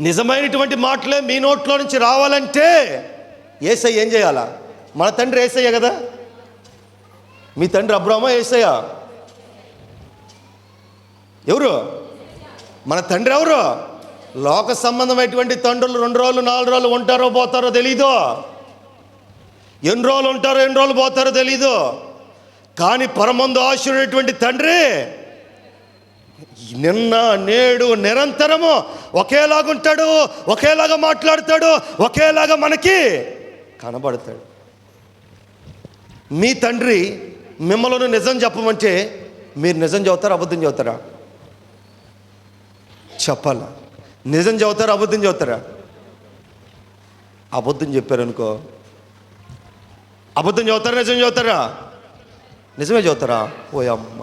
నిజమైనటువంటి మాటలే మీ నోట్లో నుంచి రావాలంటే యేసయ్య ఏం చేయాలా? మన తండ్రి యేసయ్య కదా. మీ తండ్రి అబ్రామా యేసయ్య? ఎవరు? మన తండ్రి ఎవరు? లోక సంబంధమైనటువంటి తండ్రులు 2 రోజులు 4 రోజులు ఉంటారో పోతారో తెలీదు, ఎన్ని రోజులు ఉంటారో ఎన్ని రోజులు పోతారో తెలీదు. కానీ పరమందు ఆశీర్వైనటువంటి తండ్రి నిన్న నేడు నిరంతరము ఒకేలాగుంటాడు, ఒకేలాగా మాట్లాడతాడు, ఒకేలాగా మనకి కనబడతాడు. మీ తండ్రి మిమ్మల్ని నిజం చెప్పమంటే మీరు నిజం చెబుతారా అబద్ధం చెబుతారా? చెప్పాలా? నిజం చెబుతారా అబద్ధం చెబుతారా? అబద్ధం చెప్పారనుకో, అబద్ధం చెబుతారా నిజం చెబుతారా? నిజమే చెబుతారా? ఓ అమ్మ,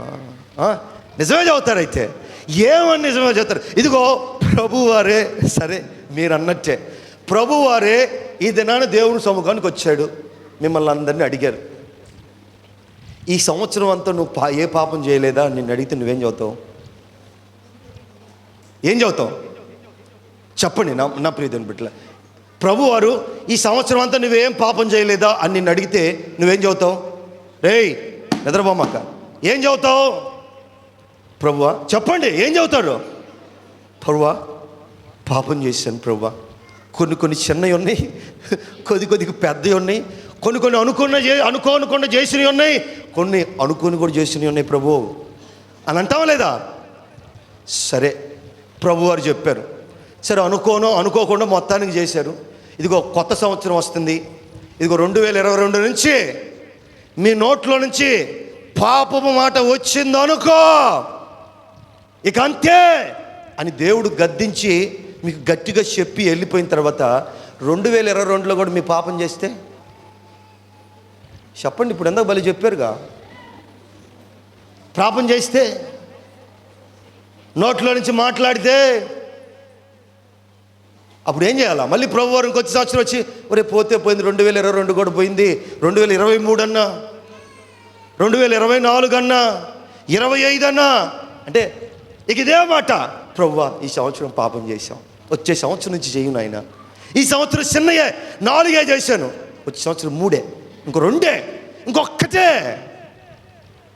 నిజమే చెబుతారు. అయితే ఏమని నిజమే చెబుతారు? ఇదిగో ప్రభువారే, సరే మీరు అన్నట్టే ప్రభువారే ఈ దినాన దేవుని సముఖానికి వచ్చాడు, మిమ్మల్ని అందరినీ అడిగారు, ఈ సంవత్సరం అంతా నువ్వు ఏ పాపం చేయలేదా? నిన్ను అడిగితే నువ్వేం చదువుతావు? ఏం చదువుతావు చెప్పండి నా ప్రియదేవుని బిడ్డల. ప్రభువారు ఈ సంవత్సరం అంతా నువ్వేం పాపం చేయలేదా అని నిన్ను అడిగితే నువ్వేం చదువుతావు? రేయ్ నిద్రపోమాక, ఏం చదువుతావు? ప్రభువా చెప్పండి, ఏం చదువుతారు? ప్రభువా పాపం చేశాను ప్రభువా, కొన్ని చిన్నవి ఉన్నాయి, కొద్దిగా పెద్దవి ఉన్నాయి, కొన్ని అనుకోకుండా చేసినవి ఉన్నాయి, కొన్ని అనుకోని కూడా చేసినవి ఉన్నాయి ప్రభు అని అంటావా లేదా? సరే ప్రభువారు చెప్పారు, సరే అనుకోకుండా మొత్తానికి చేశారు. ఇదిగో కొత్త సంవత్సరం వస్తుంది, ఇదిగో 2022 నుంచి మీ నోట్లో నుంచి పాపము మాట వచ్చిందనుకో ఇక అంతే అని దేవుడు గద్దించి మీకు గట్టిగా చెప్పి వెళ్ళిపోయిన తర్వాత 2022లో కూడా మీ పాపం చేస్తే చెప్పండి. ఇప్పుడు ఎందుకు బలి చెప్పారుగా, పాపం చేస్తే నోట్లో నుంచి మాట్లాడితే అప్పుడు ఏం చేయాలా? మళ్ళీ ప్రభువారు ఇంకొచ్చి సంవత్సరం వచ్చి ఒరే పోతే పోయింది, 2022 కూడా పోయింది, 2023 అన్నా, 2024 అన్నా, 25 అన్నా అంటే ఇక ఇదే మాట, ప్రభువా ఈ సంవత్సరం పాపం చేశాం, వచ్చే సంవత్సరం నుంచి చేయను ఆయన, ఈ సంవత్సరం చిన్నయే 4 చేశాను, వచ్చే సంవత్సరం 3, ఇంకో 2, ఇంకొక్కటే.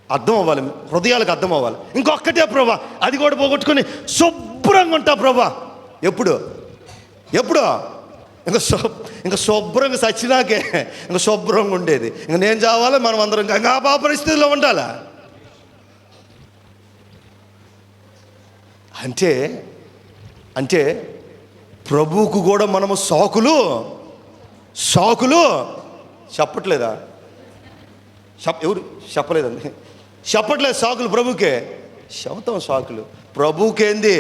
అర్థం అవ్వాలి, హృదయాలకు అర్థం అవ్వాలి. ఇంకొక్కటే ప్రభా, అది కూడా పోగొట్టుకొని శుభ్రంగా ఉంటా ప్రభా. ఎప్పుడు ఇంకా శుభ్రంగా సచ్చినాకే ఇంకా శుభ్రంగా ఉండేది. ఇంకా నేను చావాలి, మనం అందరం ఇంకా ఆ పరిస్థితిలో ఉండాలా? అంటే ప్రభువుకు కూడా మనము సాకులు చెప్పట్లేదా? ఎవరు చెప్పలేదండి, చెప్పట్లేదు సాకులు ప్రభుకే చెబుతాం. సాకులు ప్రభుకేంది,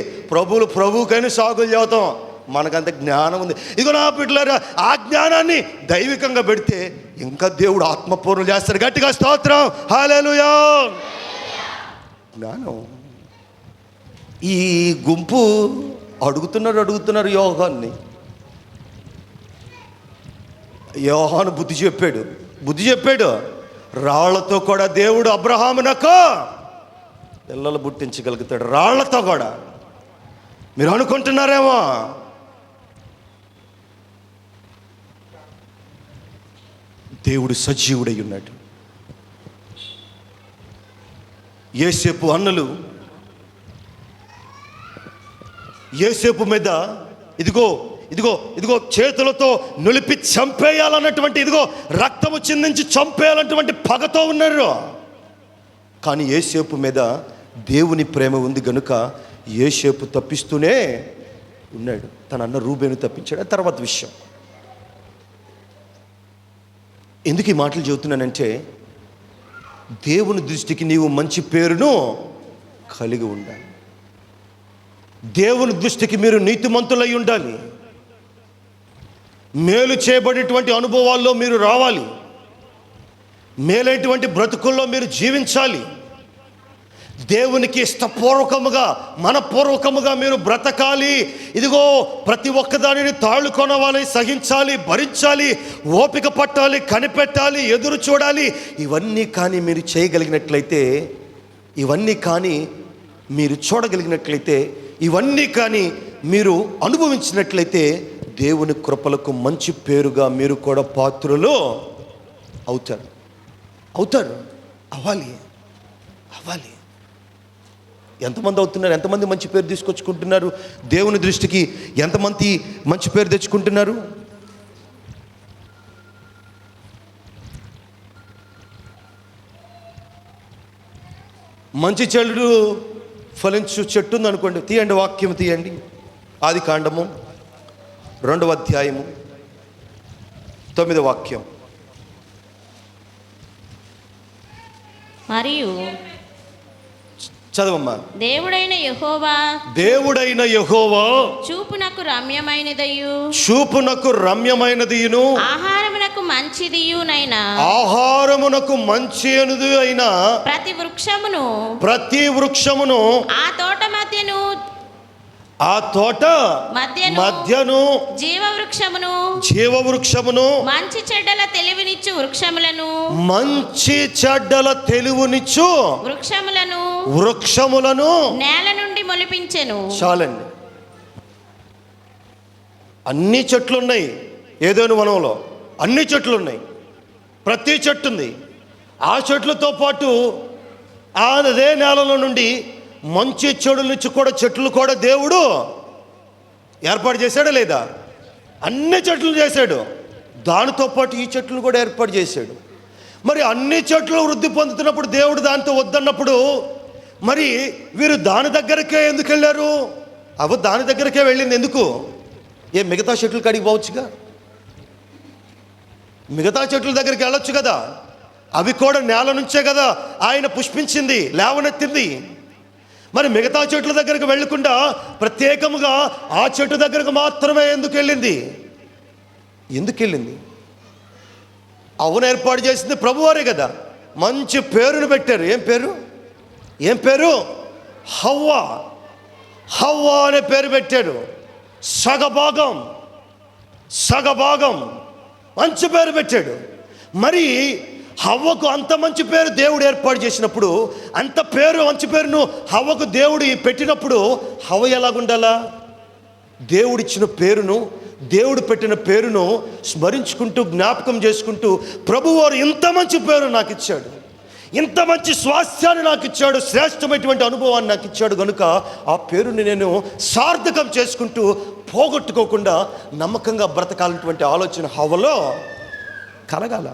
ప్రభుకైనా సాకులు చెబుతాం. మనకంత జ్ఞానం ఉంది. ఇదిగో నా బిడ్డలారా, ఆ జ్ఞానాన్ని దైవికంగా పెడితే ఇంకా దేవుడు ఆత్మపూర్ణం చేస్తాడు. గట్టిగా స్తోత్రం, హల్లెలూయా. జ్ఞానం. ఈ గుంపు అడుగుతున్నారు యోహాను బుద్ధి చెప్పాడు. రాళ్లతో కూడా దేవుడు అబ్రహామునకు పిల్లలు పుట్టించగలుగుతాడు, రాళ్లతో కూడా. మీరు అనుకుంటున్నారేమో, దేవుడు సజీవుడై ఉన్నాడు. యోసేపు అన్నలు యోసేపు మీద ఇదిగో చేతులతో నులిపి చంపేయాలన్నటువంటి, రక్తము చిందించి చంపేయాలన్నటువంటి పగతో ఉన్నారు. కానీ యోసేపు మీద దేవుని ప్రేమ ఉంది గనుక యోసేపు తప్పిస్తూనే ఉన్నాడు. తన అన్న రూబేను తప్పించాడు. తర్వాత విషయం. ఎందుకు ఈ మాటలు చెబుతున్నానంటే, దేవుని దృష్టికి నీవు మంచి పేరును కలిగి ఉండాలి. దేవుని దృష్టికి మీరు నీతిమంతులై ఉండాలి. మేలు చేయబడేటువంటి అనుభవాల్లో మీరు రావాలి. మేలైనటువంటి బ్రతుకుల్లో మీరు జీవించాలి. దేవునికి ఇష్టపూర్వకముగా మనపూర్వకముగా మీరు బ్రతకాలి. ఇదిగో ప్రతి ఒక్కదానిని తాళుకొనవాలి, సహించాలి, భరించాలి, ఓపిక పట్టాలి, కనిపెట్టాలి, ఎదురు చూడాలి. ఇవన్నీ కానీ మీరు చేయగలిగినట్లయితే, ఇవన్నీ కానీ మీరు చూడగలిగినట్లయితే, ఇవన్నీ కానీ మీరు అనుభవించినట్లయితే దేవుని కృపలకు మంచి పేరుగా మీరు కూడా పాత్రులు అవుతారు. అవ్వాలి. ఎంతమంది అవుతున్నారు? ఎంతమంది మంచి పేరు తీసుకొచ్చుకుంటున్నారు? దేవుని దృష్టికి ఎంతమంది మంచి పేరు తెచ్చుకుంటున్నారు? మంచి చెడు ఫలించు చెట్టు ఉంది అనుకోండి, తీయండి, వాక్యం తీయండి. ఆదికాండము 2వ అధ్యాయము 9వ వాక్యం. మరియు చదవమ్మా. దేవుడైన యెహోవా చూపునకు రమ్యమైనదియును ఆహారమునకు మంచి అయిన ప్రతి వృక్షమును ఆ తోట మధ్యను జీవవృక్షమును మంచి చెడ్డల తెలివినిచ్చు వృక్షములను నేల నుండి మొలిపించెను. చాలండి. అన్ని చెట్లు ఉన్నాయి ఏదోను వనంలో, అన్ని చెట్లు ఉన్నాయి, ప్రతి చెట్టు ఉంది. ఆ చెట్లతో పాటు అదే నేలలో నుండి మంచి చెడుల నుంచి కూడా చెట్లు కూడా దేవుడు ఏర్పాటు చేశాడా లేదా? అన్ని చెట్లు చేశాడు. దానితో పాటు ఈ చెట్లు కూడా ఏర్పాటు చేశాడు. మరి అన్ని చెట్లు వృద్ధి పొందుతున్నప్పుడు దేవుడు దాంతో వద్దన్నప్పుడు మరి వీరు దాని దగ్గరకే ఎందుకు వెళ్ళారు? దాని దగ్గరకే వెళ్ళింది ఎందుకు? మిగతా చెట్లు కాడికి పోవచ్చుగా, మిగతా చెట్ల దగ్గరికి వెళ్ళొచ్చు కదా. అవి కూడా నేల నుంచే కదా ఆయన పుష్పించింది, లేవనెత్తింది. మరి మిగతా చెట్ల దగ్గరకు వెళ్ళకుండా ప్రత్యేకముగా ఆ చెట్టు దగ్గరకు మాత్రమే ఎందుకు వెళ్ళింది? అవును, ఏర్పాటు చేసింది ప్రభువారే కదా. మంచి పేరును పెట్టారు. ఏం పేరు? హవ్వ అనే పేరు పెట్టాడు. సగభాగం మంచి పేరు పెట్టాడు. మరి హవ్వకు అంత మంచి పేరు దేవుడు ఏర్పాటు చేసినప్పుడు, అంత మంచి పేరును హవ్వకు దేవుడు పెట్టినప్పుడు హవ్వ ఎలాగుండాలా? దేవుడిచ్చిన పేరును, దేవుడు పెట్టిన పేరును స్మరించుకుంటూ, జ్ఞాపకం చేసుకుంటూ, ప్రభువారు ఇంత మంచి పేరు నాకు ఇచ్చాడు, ఇంత మంచి స్వాస్థ్యాన్ని నాకు ఇచ్చాడు, శ్రేష్టమైనటువంటి అనుభవాన్ని నాకు ఇచ్చాడు కనుక ఆ పేరుని నేను సార్థకం చేసుకుంటూ పోగొట్టుకోకుండా నమ్మకంగా బ్రతకాలన్నటువంటి ఆలోచన హవ్వలో కలగాల.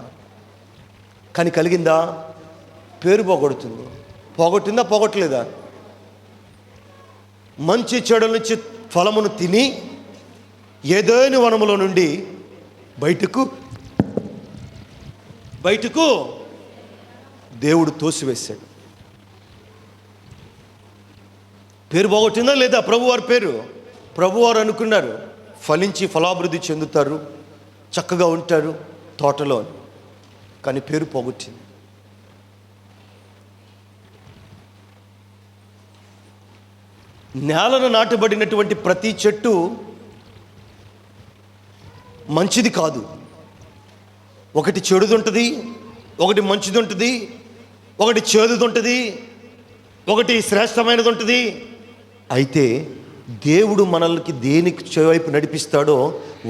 కానీ కలిగిందా? పేరు పోగొట్టిందా? పోగొట్టలేదా? మంచి చెడుల నుంచి ఫలమును తిని ఏదైనా వనములో నుండి బయటకు దేవుడు తోసివేశాడు. పేరు పోగొట్టిందా లేదా? ప్రభువారు అనుకున్నారు ఫలించి ఫలాభివృద్ధి చెందుతారు, చక్కగా ఉంటారు తోటలో. కానీ పేరు పోగొట్టింది. నేలను నాటబడినటువంటి ప్రతి చెట్టు మంచిది కాదు. ఒకటి చెడుది ఉంటుంది, ఒకటి మంచిది ఉంటుంది, ఒకటి చేదుది ఉంటుంది, ఒకటి శ్రేష్టమైనది ఉంటుంది. అయితే దేవుడు మనల్ని దేనికి వైపు నడిపిస్తాడో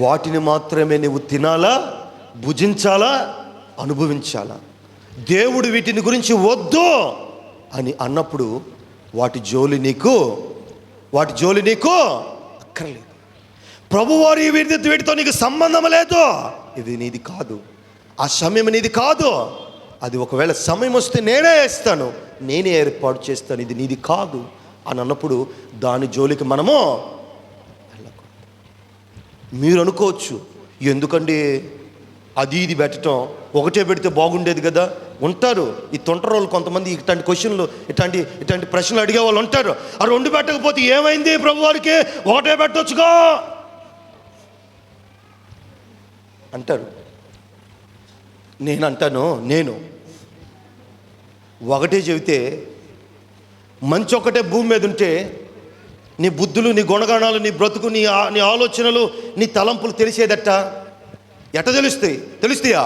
వాటిని మాత్రమే నువ్వు తినాలా, భుజించాలా, అనుభవించాలా. దేవుడు వీటిని గురించి వద్దు అని అన్నప్పుడు వాటి జోలి నీకు అక్కర్లేదు. ప్రభువారు వీటితో నీకు సంబంధం లేదు, ఇది నీది కాదు, ఆ సమయం నీది కాదు, అది ఒకవేళ సమయం వస్తే నేనే వేస్తాను, నేనే ఏర్పాటు చేస్తాను, ఇది నీది కాదు అని అన్నప్పుడు దాని జోలికి మనము వెళ్ళకూడదు. మీరు అనుకోవచ్చు, ఎందుకండి అది ఇది పెట్టడం, ఒకటే పెడితే బాగుండేది కదా. ఉంటారు ఈ తొంటరోళ్ళు కొంతమంది, ఇట్లాంటి క్వశ్చన్లు ఇట్లాంటి ప్రశ్నలు అడిగే వాళ్ళు ఉంటారు. ఆ రెండు పెట్టకపోతే ఏమైంది ప్రభువారికి, ఒకటే పెట్టొచ్చుగా అంటారు. నేను ఒకటే చెబితే మంచి ఒకటే భూమి మీద ఉంటే నీ బుద్ధులు, నీ గుణగణాలు, నీ బ్రతుకు, నీ ఆలోచనలు, నీ తలంపులు తెలిసేదట? ఎట్ట తెలుస్తాయా?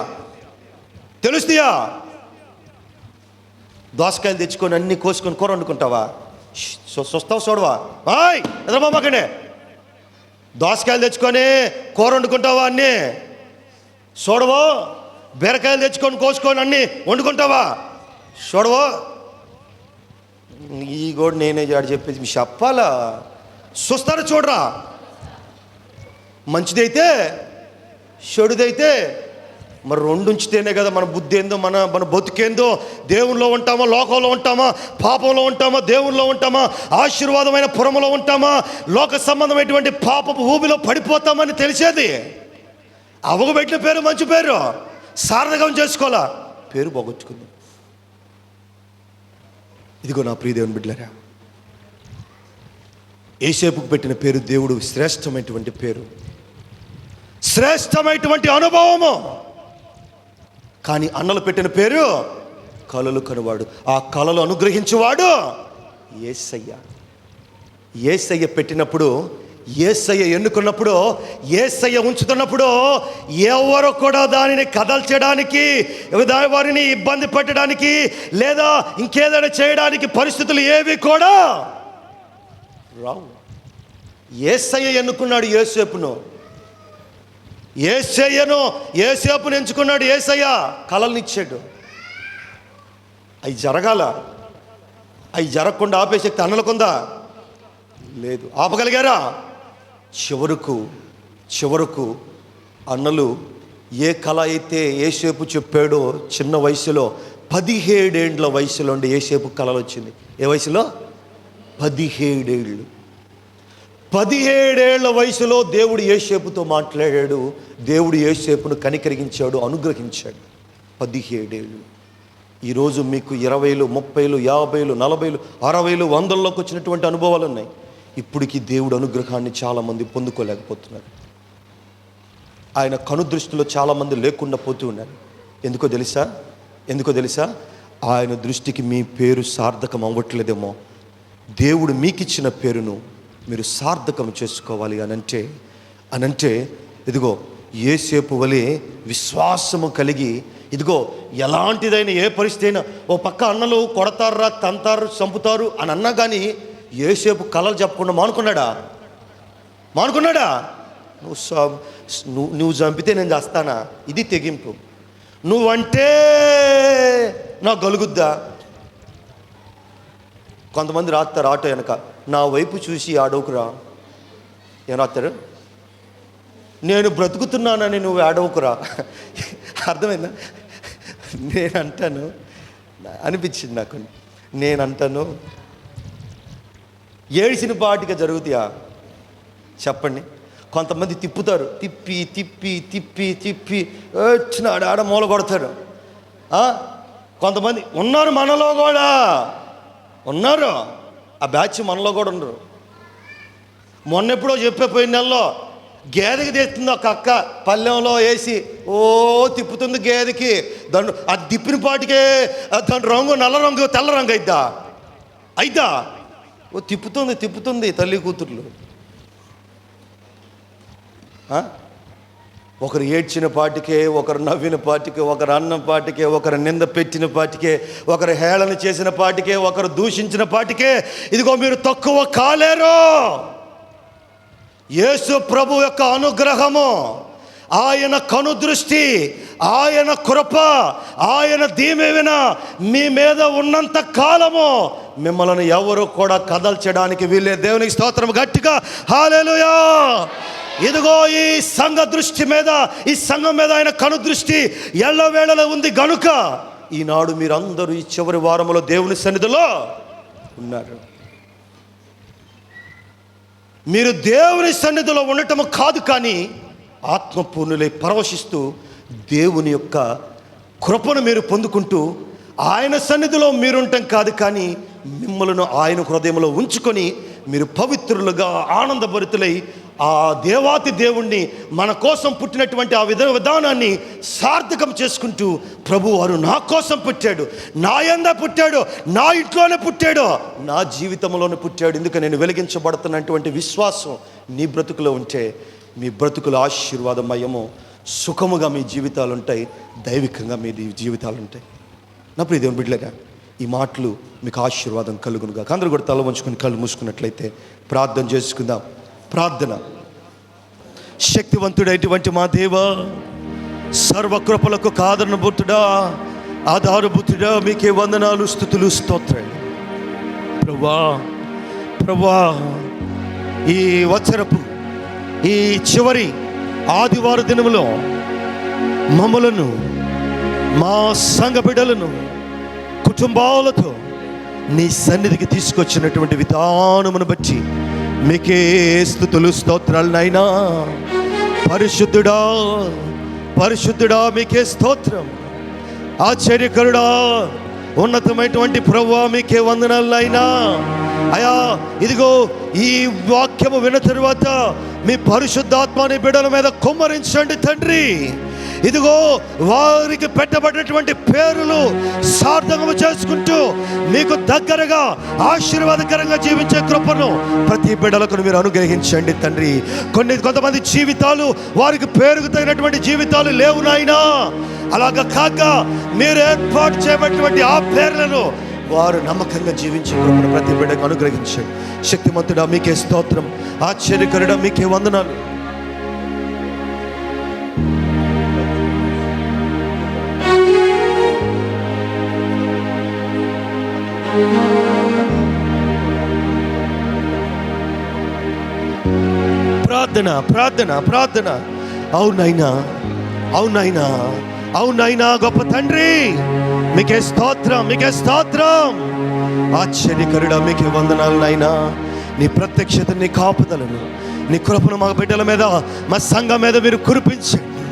దోసకాయలు తెచ్చుకొని అన్నీ కోసుకొని కూర వండుకుంటావా? చూస్తావు చూడవా? ఎదరబాబాకనే దోసకాయలు తెచ్చుకొని కూర వండుకుంటావా? అన్నీ చూడవో? బీరకాయలు తెచ్చుకొని కోసుకొని అన్నీ వండుకుంటావా? చూడవో? ఈ కూడా నేనే చెప్పేది మీ చెప్పాలా? చూస్తారా? చూడరా? మంచిదైతే చెడుదైతే మరి రెండు ఉంచితేనే కదా మన బుద్ధి ఏందో, మన బతుకేందో. దేవుల్లో ఉంటామా, లోకంలో ఉంటామా, పాపంలో ఉంటామా, దేవుల్లో ఉంటామా, ఆశీర్వాదమైన పురములో ఉంటామా, లోక సంబంధమైనటువంటి పాపపు ఊబిలో పడిపోతామని తెలిసేది. అవగబెట్టిన పేరు మంచి పేరు సార్థకం చేసుకోవాలా, పేరు పోగొట్టుకుంది. ఇదిగో నా ప్రియ దేవుని బిడ్డలారా, యోసేపుకు పెట్టిన పేరు దేవుడు శ్రేష్టమైనటువంటి పేరు, శ్రేష్టమైనటువంటి అనుభవము. కానీ అన్నలు పెట్టిన పేరు కలలు కనువాడు, ఆ కలలు అనుగ్రహించేవాడు యేసయ్య. యేసయ్య పెట్టినప్పుడు, యేసయ్య ఎన్నుకున్నప్పుడు, యేసయ్య ఉంచుతున్నప్పుడు ఎవరు కూడా దానిని కదల్చడానికి, వారిని ఇబ్బంది పెట్టడానికి లేదా ఇంకేదైనా చేయడానికి పరిస్థితులు ఏవి కూడా రావు. యేసయ్య ఎన్నుకున్నాడు యోసేపును, యోసేపును ఎంచుకున్నాడు యేసయ్య. కలల్నిచ్చాడు. అవి జరగాల. అవి జరగకుండా ఆపే శక్తి అన్నలకుందా? లేదు. ఆపగలిగారా? చివరకు అన్నలు ఏ కళ అయితే యేసేపు చెప్పాడో చిన్న వయసులో, 17 ఏండ్ల వయసులో ఉండి యేసేపు కళలు వచ్చింది. ఏ వయసులో? 17 ఏళ్ళు. 17 ఏళ్ల వయసులో దేవుడు యోసేపుతో మాట్లాడాడు. దేవుడు యోసేపును కనికరించాడు, అనుగ్రహించాడు. 17 ఏళ్ళు. ఈరోజు మీకు 20, 30, 50, 40, 60, 100లోకి వచ్చినటువంటి అనుభవాలు ఉన్నాయి. ఇప్పటికీ దేవుడు అనుగ్రహాన్ని చాలామంది పొందుకోలేకపోతున్నారు. ఆయన కనుదృష్టిలో చాలామంది లేకుండా పోతూ ఉన్నారు. ఎందుకో తెలుసా? ఆయన దృష్టికి మీ పేరు సార్థకం అవ్వట్లేదేమో. దేవుడు మీకు ఇచ్చిన పేరును మీరు సార్థకం చేసుకోవాలి అనంటే ఇదిగో యోసేపు వలె విశ్వాసము కలిగి, ఇదిగో ఎలాంటిదైనా ఏ పరిస్థితి అయినా, ఓ పక్క అన్నలు కొడతారా, తంతారు, చంపుతారు అని అన్నా కానీ యోసేపు కలలు చెప్పకుండా మానుకున్నాడా? నువ్వు చంపితే నేను చేస్తానా? ఇది తెగింపు. నువ్వంటే నాకు గలుగుద్దా? కొంతమంది రాస్తారు ఆటో వెనక, నా వైపు చూసి ఆడవుకురా. ఏం రాస్తారు? నేను బ్రతుకుతున్నానని నువ్వు ఆడవుకురా. అర్థమైందా? నేనంటాను, అనిపించింది నాకు, నేనంటాను ఏడిసిన పాటిగా జరుగుతాయా చెప్పండి? కొంతమంది తిప్పుతారు, తిప్పి వచ్చిన ఆడ మూల కొడతారు. కొంతమంది ఉన్నారు, మనలో కూడా ఉన్నారు. ఆ బ్యాచ్ మనలో కూడా ఉండరు. మొన్నెప్పుడో పోయిన నెలలో గేదెకి తెస్తుంది ఒక అక్క, పల్లెంలో వేసి తిప్పుతుంది గేదెకి. అది తిప్పిన పాటికే దాని రంగు నల్ల రంగు, తెల్ల రంగు అయిద్దా? తిప్పుతుంది తల్లి కూతుర్లు. ఒకరు ఏడ్చిన పాటికే, ఒకరు నవ్విన పాటికే, ఒకరు అన్న పాటికే, ఒకరు నింద పెట్టిన పాటికే, ఒకరు హేళన చేసిన పాటికే, ఒకరు దూషించిన పాటికే ఇదిగో మీరు తక్కువ కాలేరు. యేసు ప్రభు యొక్క అనుగ్రహము, ఆయన కనుదృష్టి, ఆయన కృప, ఆయన దీవెన మీ మీద ఉన్నంత కాలము మిమ్మల్ని ఎవరు కూడా కదల్చడానికి వీలే. దేవునికి స్తోత్రం. గట్టిగా హల్లెలూయా. ఇదిగో ఈ సంఘ దృష్టి మీద, ఈ సంఘం మీద ఆయన కనుదృష్టి ఎల్లవేళలో ఉంది గనుక ఈనాడు మీరందరూ ఈ చివరి వారంలో దేవుని సన్నిధిలో ఉన్నారు. మీరు దేవుని సన్నిధిలో ఉండటం కాదు, కానీ ఆత్మపూర్ణులై పరవశిస్తూ దేవుని యొక్క కృపను మీరు పొందుకుంటూ ఆయన సన్నిధిలో మీరుంటాం కాదు, కానీ మిమ్మల్ని ఆయన హృదయంలో ఉంచుకొని మీరు పవిత్రులుగా, ఆనందభరితులై ఆ దేవాతి దేవుణ్ణి మన కోసం పుట్టినటువంటి ఆ విధానాన్ని సార్థకం చేసుకుంటూ ప్రభు వారు నా కోసం పుట్టాడు, నా యందే పుట్టాడు, నా ఇంట్లోనే పుట్టాడు, నా జీవితంలోనే పుట్టాడు, ఎందుకు నేను వెలిగించబడుతున్నటువంటి విశ్వాసం నీ బ్రతుకులో ఉంటే మీ బ్రతుకుల ఆశీర్వాదమయము సుఖముగా మీ జీవితాలు ఉంటాయి, దైవికంగా మీ జీవితాలు ఉంటాయి. నా ప్రియ దేవుని బిడ్డలారా, ఈ మాటలు మీకు ఆశీర్వాదం కలుగునుగా. అందరూ కూడా తల వంచుకొని కళ్ళు మూసుకున్నట్లయితే ప్రార్థన చేసుకుందాం. ప్రార్థన. శక్తివంతుడైనటువంటి మా దేవ, సర్వకృపలకు కారణభూతుడా, ఆధారభూతుడా, మీకే వందనాలు, స్తుతులు, స్తోత్రాలు. ప్రభువా, ఈ వత్సరపు ఈ చివరి ఆదివార దినములో మమ్మలను, మా సంఘ బిడ్డలను కుటుంబాలతో నీ సన్నిధికి తీసుకొచ్చినటువంటి విధానమును బట్టి మీకే స్తుతులు, స్తోత్రాలు నాయనా. పరిశుద్ధుడా, పరిశుద్ధుడా, మీకే స్తోత్రం. ఆశ్చర్యకరుడా, ఉన్నతమైనటువంటి ప్రభువా, మీకే వందనాలు నాయనా. అయా, ఇదిగో ఈ వాక్యము విన్న తరువాత మీ పరిశుద్ధాత్మని బిడ్డల మీద కుమ్మరించండి తండ్రి. ఇదిగో వారికి పెట్టబడినటువంటి పేరులు సార్థకము చేసుకుంటూ మీకు దగ్గరగా ఆశీర్వాదకరంగా జీవించే కృపను ప్రతి బిడ్డలకు మీరు అనుగ్రహించండి తండ్రి. కొంతమంది జీవితాలు వారికి పేరుకు తగినటువంటి జీవితాలు లేవు నాయనా. అలాగా కాక మీరు ఏర్పాటు చేయబడినటువంటి ఆ పేర్లను వారు నమ్మకంగా జీవించే కృపను ప్రతి బిడ్డకు అనుగ్రహించండి. శక్తిమంతుడా, మీకే స్తోత్రం. ఆశ్చర్యకరుడా, మీకే వందనాలు. ప్రార్థన, ప్రార్థన, ప్రార్థన. అవునైనా, అవునైనా, అవునైనా గొప్ప తండ్రి, మీకే స్తోత్రం, మీకే స్తోత్రం. ఆశ్చర్యకరుడా, మీకే వందనాలు నాయనా. నీ ప్రత్యక్షత, నీ కాపుదలను, నీ కృపను మా బిడ్డల మీద, మా సంఘం మీద మీరు కురిపించండి.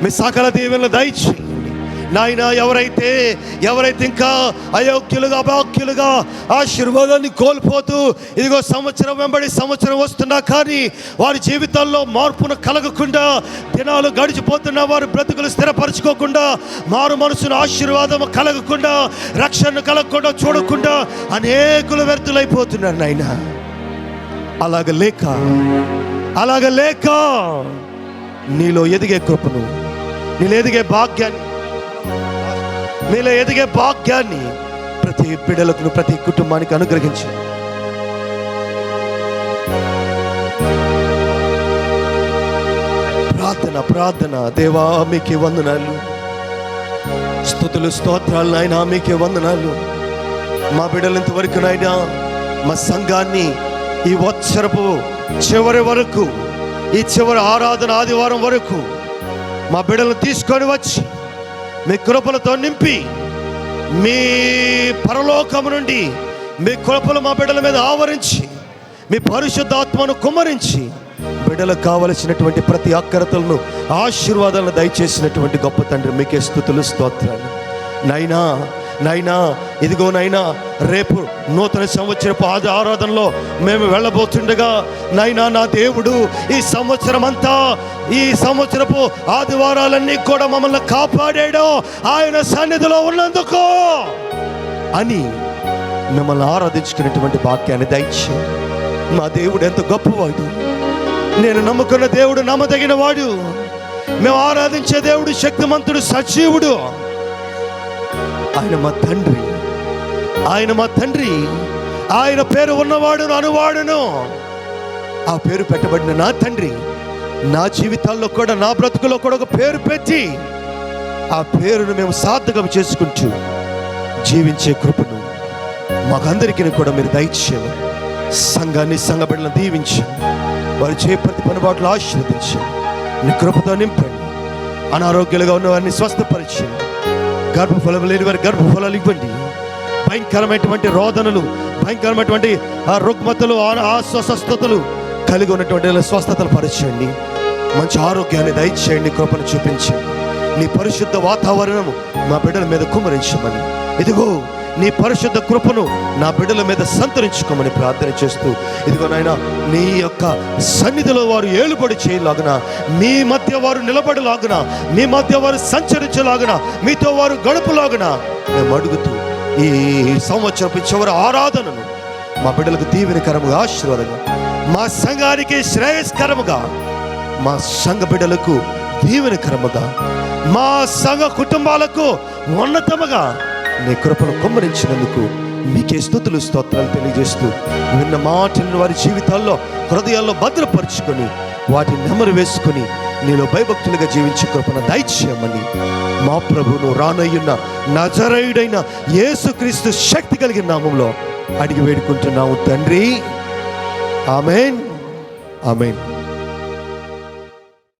మీ సకల దీవెనలు దయచేయండి నాయన. ఎవరైతే ఇంకా అయోగ్యులుగా, అభాగ్యులుగా ఆశీర్వాదాన్ని కోల్పోతూ ఇదిగో సంవత్సరం వెంబడి సంవత్సరం వస్తున్నా కానీ వారి జీవితాల్లో మార్పును కలగకుండా, దినాలు గడిచిపోతున్నా వారి బ్రతుకులు స్థిరపరచుకోకుండా, మారు మనసును ఆశీర్వాదం కలగకుండా, రక్షణ కలగకుండా చూడకుండా అనేకులు వ్యర్థులైపోతున్నారు నాయన. అలాగ లేక నీలో ఎదిగే కృపను, నీలో ఎదిగే భాగ్యాన్ని ప్రతి బిడ్డలకు, ప్రతి కుటుంబానికి అనుగ్రహించి ప్రార్థన. దేవా, మీకే వందనాలు, స్తుతులు, స్తోత్రాలు నాయనా. మీకే వందనాలు. మా బిడ్డలు ఇంతవరకు నాయనా, మా సంఘాన్ని ఈ వత్సరపు చివరి వరకు, ఈ చివరి ఆరాధన ఆదివారం వరకు మా బిడ్డలను తీసుకొని వచ్చి మీ కృపలతో నింపి, మీ పరలోకము నుండి మీ కృపలు మా బిడ్డల మీద ఆవరించి, మీ పరిశుద్ధాత్మను కుమ్మరించి బిడ్డలకు కావలసినటువంటి ప్రతి అక్కరతలను, ఆశీర్వాదాలను దయచేసినటువంటి గొప్ప తండ్రి, మీకే స్తుతులు, స్తోత్రాలు నాయనా. ఇదిగో నాయనా, రేపు నూతన సంవత్సరపు ఆరాధనలో మేము వెళ్ళబోతుండగా నాయనా, నా దేవుడు ఈ సంవత్సరం అంతా, ఈ సంవత్సరపు ఆదివారాలన్నీ కూడా మమ్మల్ని కాపాడాడు ఆయన సన్నిధిలో ఉన్నందుకు అని మిమ్మల్ని ఆరాధించుకునేటువంటి వాక్యాన్ని దయచేయండి. మా దేవుడు ఎంత గొప్పవాడు. నేను నమ్ముకున్న దేవుడు నమ్మదగిన వాడు. మేము ఆరాధించే దేవుడు శక్తిమంతుడు, సజీవుడు. ఆయన మా తండ్రి, ఆయన పేరు ఉన్నవాడును, అనువాడును. ఆ పేరు పెట్టబడిన నా తండ్రి నా జీవితాల్లో కూడా, నా బ్రతుకులో కూడా ఒక పేరు పెట్టి ఆ పేరును మేము సార్థకం చేసుకుంటూ జీవించే కృపను మాకందరికీ కూడా మీరు దయచేయండి. సంఘాన్ని, సంఘ బిడ్డలను దీవించండి. వారు చే ప్రతి పనిబాట్లు ఆశీర్వదించండి. నీ కృపతో నింపండి. అనారోగ్యాలుగా ఉన్న వారిని స్వస్థపరచండి. గర్భఫలం లేని వారి గర్భఫలాలు ఇవ్వండి. భయంకరమైనటువంటి రోదనలు, భయంకరమైనటువంటి ఆ రుగ్మతలు, అస్వస్థతలు కలిగి ఉన్నటువంటి స్వస్థతలు పరచండి. మంచి ఆరోగ్యాన్ని దయచేయండి. కృపను చూపించండి. నీ పరిశుద్ధ వాతావరణము మా బిడ్డల మీద కుమ్మరించమని, ఇదిగో నీ పరిశుద్ధ కృపను నా బిడ్డల మీద సంతరించుకోమని ప్రార్థన చేస్తూ, ఇదిగో నాయన నీ యొక్క సన్నిధిలో వారు ఏలుబడి చేయలాగున, మీ మధ్య వారు నిలబడలాగున, మీ మధ్య వారు సంచరించలాగున, మీతో వారు గడుపులాగున మేము అడుగుతూ ఈ సంవత్సరపు చివరి ఆరాధనను మా బిడ్డలకు దీవెనకరముగా, ఆశీర్వాదంగా, మా సంఘానికి శ్రేయస్కరముగా, మా సంఘ బిడ్డలకు దీవెనకరముగా, మా సంఘ కుటుంబాలకు ఉన్నతముగా నీ కృపను కుమ్మరించినందుకు మీకే స్తుతులు స్తోత్రాలు తెలియజేస్తూ, విన్న మాటలను వారి జీవితాల్లో హృదయాల్లో భద్రపరుచుకొని వాటిని నెమరు వేసుకొని నీలో భయభక్తులుగా జీవించే కృపను దయచేయమని మా ప్రభువును రానయ్యున్న నజరేయుడైన యేసుక్రీస్తు శక్తి కలిగిన నామంలో అడిగి వేడుకుంటున్నాము తండ్రి. ఆమేన్, ఆమేన్.